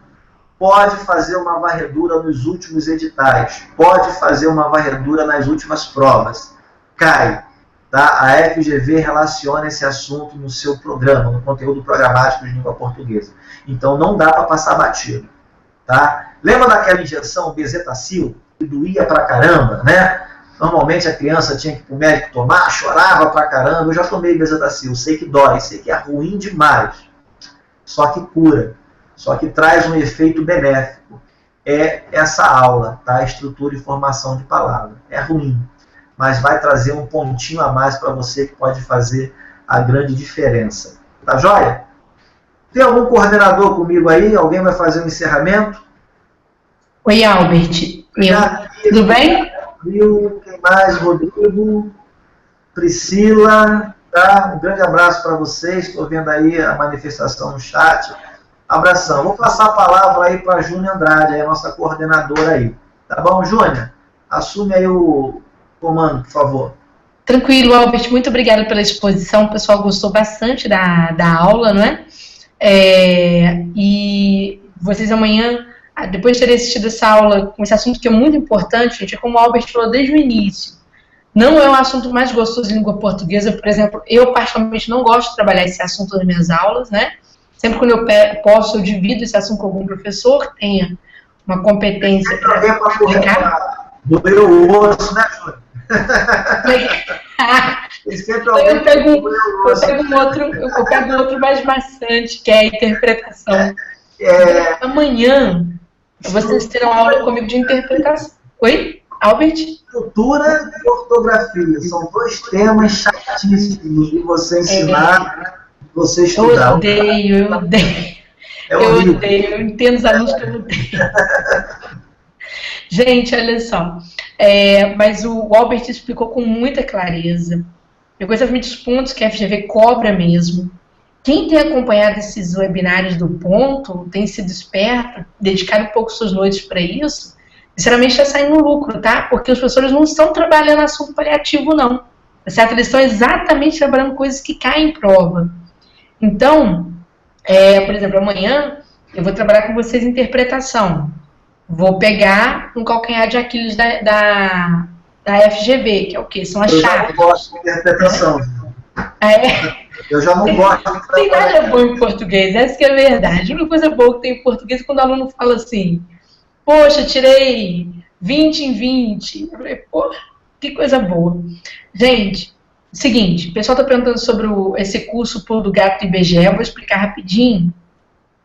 pode fazer uma varredura nos últimos editais, pode fazer uma varredura nas últimas provas. Cai. Tá? A FGV relaciona esse assunto no seu programa, no conteúdo programático de língua portuguesa. Então não dá para passar batido. Tá? Lembra daquela injeção Bezetacil, que doía pra caramba, né? Normalmente a criança tinha que ir pro médico tomar, chorava pra caramba. Eu já tomei Bezetacil, sei que dói, sei que é ruim demais. Só que cura, só que traz um efeito benéfico. É essa aula, tá? Estrutura e formação de palavra. É ruim, mas vai trazer um pontinho a mais para você que pode fazer a grande diferença. Tá joia? Tem algum coordenador comigo aí? Alguém vai fazer um encerramento? Oi, Albert. Tudo bem? tranquilo. Quem mais? Rodrigo, Priscila, tá? Um grande abraço para vocês. Estou vendo aí a manifestação no chat. Abração. Vou passar a palavra aí para a Júnia Andrade, aí, a nossa coordenadora aí. Tá bom, Júnia? Assume aí o comando, por favor. Tranquilo, Albert. Muito obrigada pela exposição. O pessoal gostou bastante da aula, não é? E vocês amanhã, depois de terem assistido essa aula, com esse assunto que é muito importante, gente, é como o Albert falou desde o início. Não é o assunto mais gostoso de língua portuguesa. Por exemplo, eu particularmente não gosto de trabalhar esse assunto nas minhas aulas, né? Sempre quando eu posso, eu divido esse assunto com algum professor que tenha uma competência para explicar. Doeu o osso, né, Júlia? Eu pego um outro mais maçante, que é a interpretação. Amanhã, vocês terão aula comigo de interpretação. Oi, Albert? Estrutura e ortografia. São dois temas chatíssimos de você ensinar. Você estudar. Eu odeio. Eu entendo os alunos que eu odeio. Gente, olha só. Mas o Albert explicou com muita clareza. Eu gostava muito dos pontos que a FGV cobra mesmo. Quem tem acompanhado esses webinários do ponto, tem sido esperto, dedicado um pouco suas noites para isso, sinceramente está saindo no lucro, tá? Porque os professores não estão trabalhando assunto paliativo, não. Tá certo? Eles estão exatamente trabalhando coisas que caem em prova. Então, por exemplo, amanhã eu vou trabalhar com vocês interpretação. Vou pegar um calcanhar de Aquiles da FGV, que é o quê? São as chaves. Eu já não gosto de interpretação. Eu já não gosto de interpretação. Tem nada bom em português, essa que é a verdade. A única coisa boa que tem em português é quando o aluno fala assim, poxa, tirei 20 em 20. Eu falei, pô, que coisa boa. Gente, seguinte, o pessoal está perguntando sobre esse curso Pulo do Gato do IBGE, eu vou explicar rapidinho.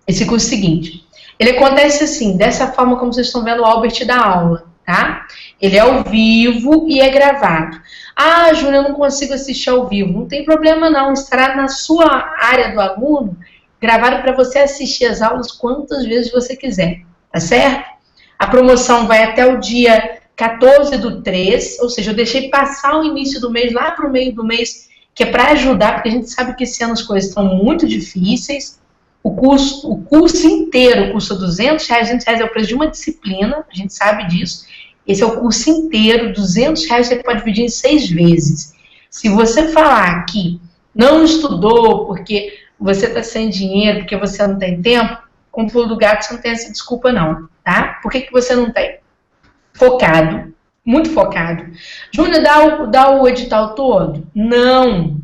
Esse curso é o seguinte, ele acontece assim, dessa forma como vocês estão vendo o Albert da aula, tá? Ele é ao vivo e é gravado. Ah, Júlia, eu não consigo assistir ao vivo. Não tem problema não, estará na sua área do aluno, gravado para você assistir as aulas quantas vezes você quiser, tá certo? A promoção vai até o dia 14/3, ou seja, eu deixei passar o início do mês, lá para o meio do mês, que é para ajudar, porque a gente sabe que esse ano as coisas estão muito difíceis. O curso inteiro custa R$200, R$200 é o preço de uma disciplina, a gente sabe disso. Esse é o curso inteiro, R$200 você pode dividir em 6 vezes. Se você falar que não estudou porque você está sem dinheiro, porque você não tem tempo, com o Pulo do Gato você não tem essa desculpa não, tá? Por que você não tem? Focado, muito focado. Júlia, dá o edital todo? Não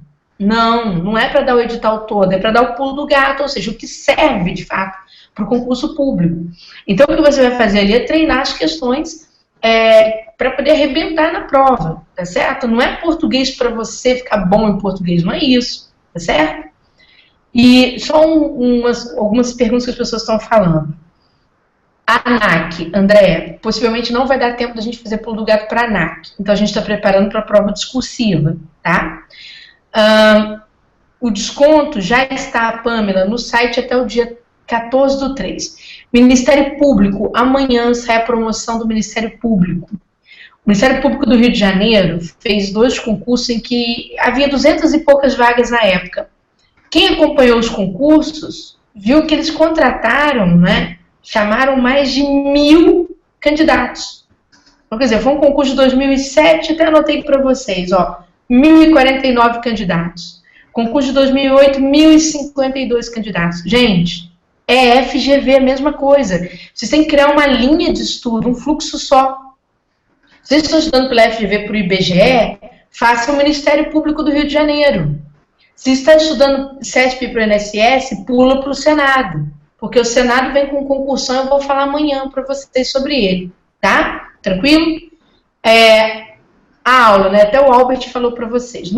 é para dar o edital todo, é para dar o Pulo do Gato, ou seja, o que serve, de fato, para o concurso público. Então, o que você vai fazer ali é treinar as questões para poder arrebentar na prova, tá certo? Não é português para você ficar bom em português, não é isso, tá certo? E só algumas perguntas que as pessoas estão falando. A ANAC, André, possivelmente não vai dar tempo da gente fazer Pulo do Gato para a ANAC, então a gente está preparando para a prova discursiva, tá? O desconto já está, Pamela, no site até o dia 14/3. Ministério Público, amanhã sai a promoção do Ministério Público. O Ministério Público do Rio de Janeiro fez 2 concursos em que havia 200 e poucas vagas na época. Quem acompanhou os concursos viu que eles contrataram, né, chamaram mais de 1.000 candidatos. Então, quer dizer, foi um concurso de 2007, até anotei para vocês, ó, 1.049 candidatos. Concurso de 2008, 1.052 candidatos. Gente, FGV a mesma coisa. Vocês têm que criar uma linha de estudo, um fluxo só. Vocês estão estudando pela FGV para o IBGE, faça o Ministério Público do Rio de Janeiro. Se está estudando CESP para o INSS, pula para o Senado. Porque o Senado vem com concursão, eu vou falar amanhã para vocês sobre ele. Tá? Tranquilo? A aula, né? Até o Albert falou para vocês.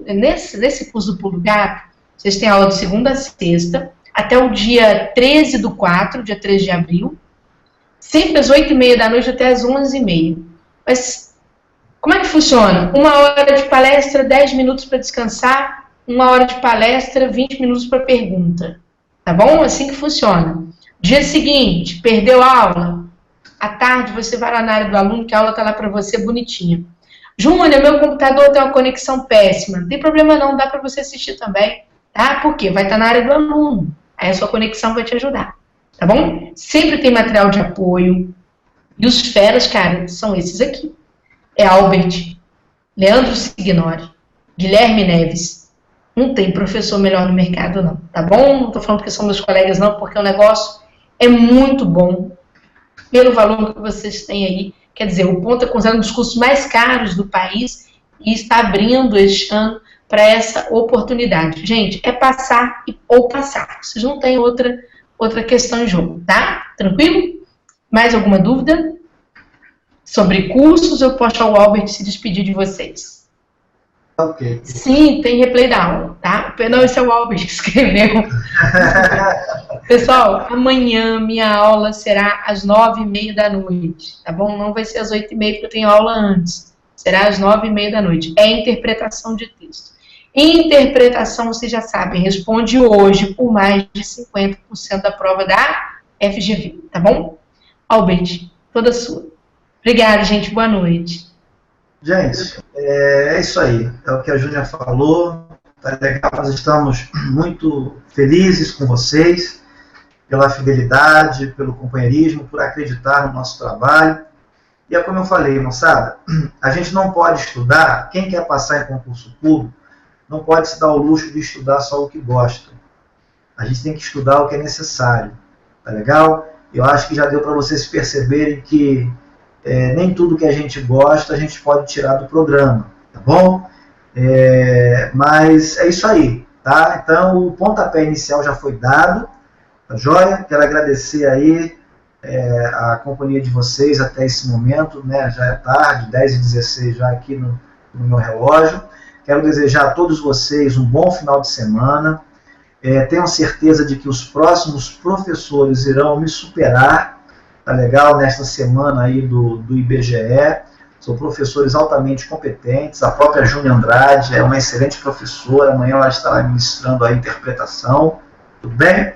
Nesse curso do Pulo do Gato, vocês têm aula de segunda a sexta, até o dia 13/4, dia 13 de abril, sempre às 8h30 da noite até às 11h30. Mas como é que funciona? 1 hora de palestra, 10 minutos para descansar, 1 hora de palestra, 20 minutos para pergunta. Tá bom? Assim que funciona. Dia seguinte, perdeu a aula? À tarde, você vai lá na área do aluno, que a aula está lá para você bonitinha. Júnior, meu computador tem uma conexão péssima. Não tem problema não, dá para você assistir também, tá? Porque vai estar na área do aluno. Aí a sua conexão vai te ajudar, tá bom? Sempre tem material de apoio. E os feras, cara, são esses aqui. É Albert, Leandro Signori, Guilherme Neves. Não tem professor melhor no mercado, não, tá bom? Não estou falando que são meus colegas, não, porque o negócio é muito bom. Pelo valor que vocês têm aí. Quer dizer, o Ponto é considerado um dos cursos mais caros do país e está abrindo este ano para essa oportunidade. Gente, é passar ou passar. Vocês não têm outra questão em jogo, tá? Tranquilo? Mais alguma dúvida? Sobre cursos, eu posso ao Albert se despedir de vocês. Ok. Sim, tem replay da aula, tá? Não, esse é o Albert que escreveu. Pessoal, amanhã minha aula será às 9h30 da noite, tá bom? Não vai ser às 8h30 porque eu tenho aula antes. Será às 9h30 da noite. É interpretação de texto. Interpretação, vocês já sabem, responde hoje por mais de 50% da prova da FGV, tá bom? Albert, toda sua. Obrigada, gente. Boa noite. Gente, é isso aí. É o que a Júnia falou. Tá legal. Nós estamos muito felizes com vocês pela fidelidade, pelo companheirismo, por acreditar no nosso trabalho. E é como eu falei, moçada, a gente não pode estudar, quem quer passar em concurso público, não pode se dar o luxo de estudar só o que gosta. A gente tem que estudar o que é necessário. Tá legal? Eu acho que já deu para vocês perceberem que nem tudo que a gente gosta a gente pode tirar do programa, tá bom? Mas é isso aí, tá? Então o pontapé inicial já foi dado, tá joia? Quero agradecer aí a companhia de vocês até esse momento, né? Já é tarde, 10h16 já aqui no meu relógio. Quero desejar a todos vocês um bom final de semana. Tenho certeza de que os próximos professores irão me superar, tá legal? Nesta semana aí do IBGE. São professores altamente competentes. A própria Júnia Andrade é uma excelente professora. Amanhã ela estará ministrando a interpretação. Tudo bem?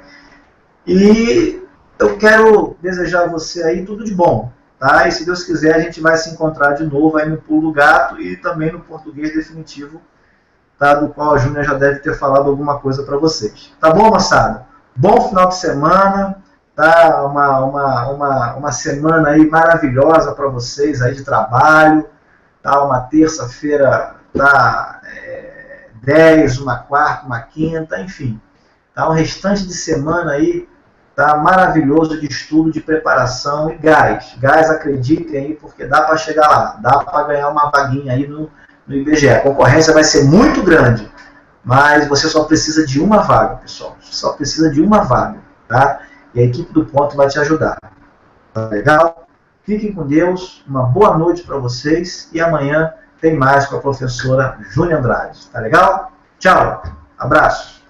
E eu quero desejar a você aí tudo de bom. Tá? E se Deus quiser, a gente vai se encontrar de novo aí no Pulo do Gato e também no Português Definitivo, tá? Do qual a Júnia já deve ter falado alguma coisa para vocês. Tá bom, moçada? Bom final de semana. Tá, uma semana aí maravilhosa para vocês aí de trabalho, tá, uma terça-feira, tá, 10, uma quarta, uma quinta, enfim, tá, um restante de semana aí, tá, maravilhoso de estudo, de preparação e gás, acreditem aí, porque dá para chegar lá, dá para ganhar uma vaguinha aí no IBGE, a concorrência vai ser muito grande, mas você só precisa de uma vaga, pessoal, só precisa de uma vaga, tá? E a equipe do Ponto vai te ajudar. Tá legal? Fiquem com Deus, uma boa noite para vocês e amanhã tem mais com a professora Júnia Andrade. Tá legal? Tchau, abraço.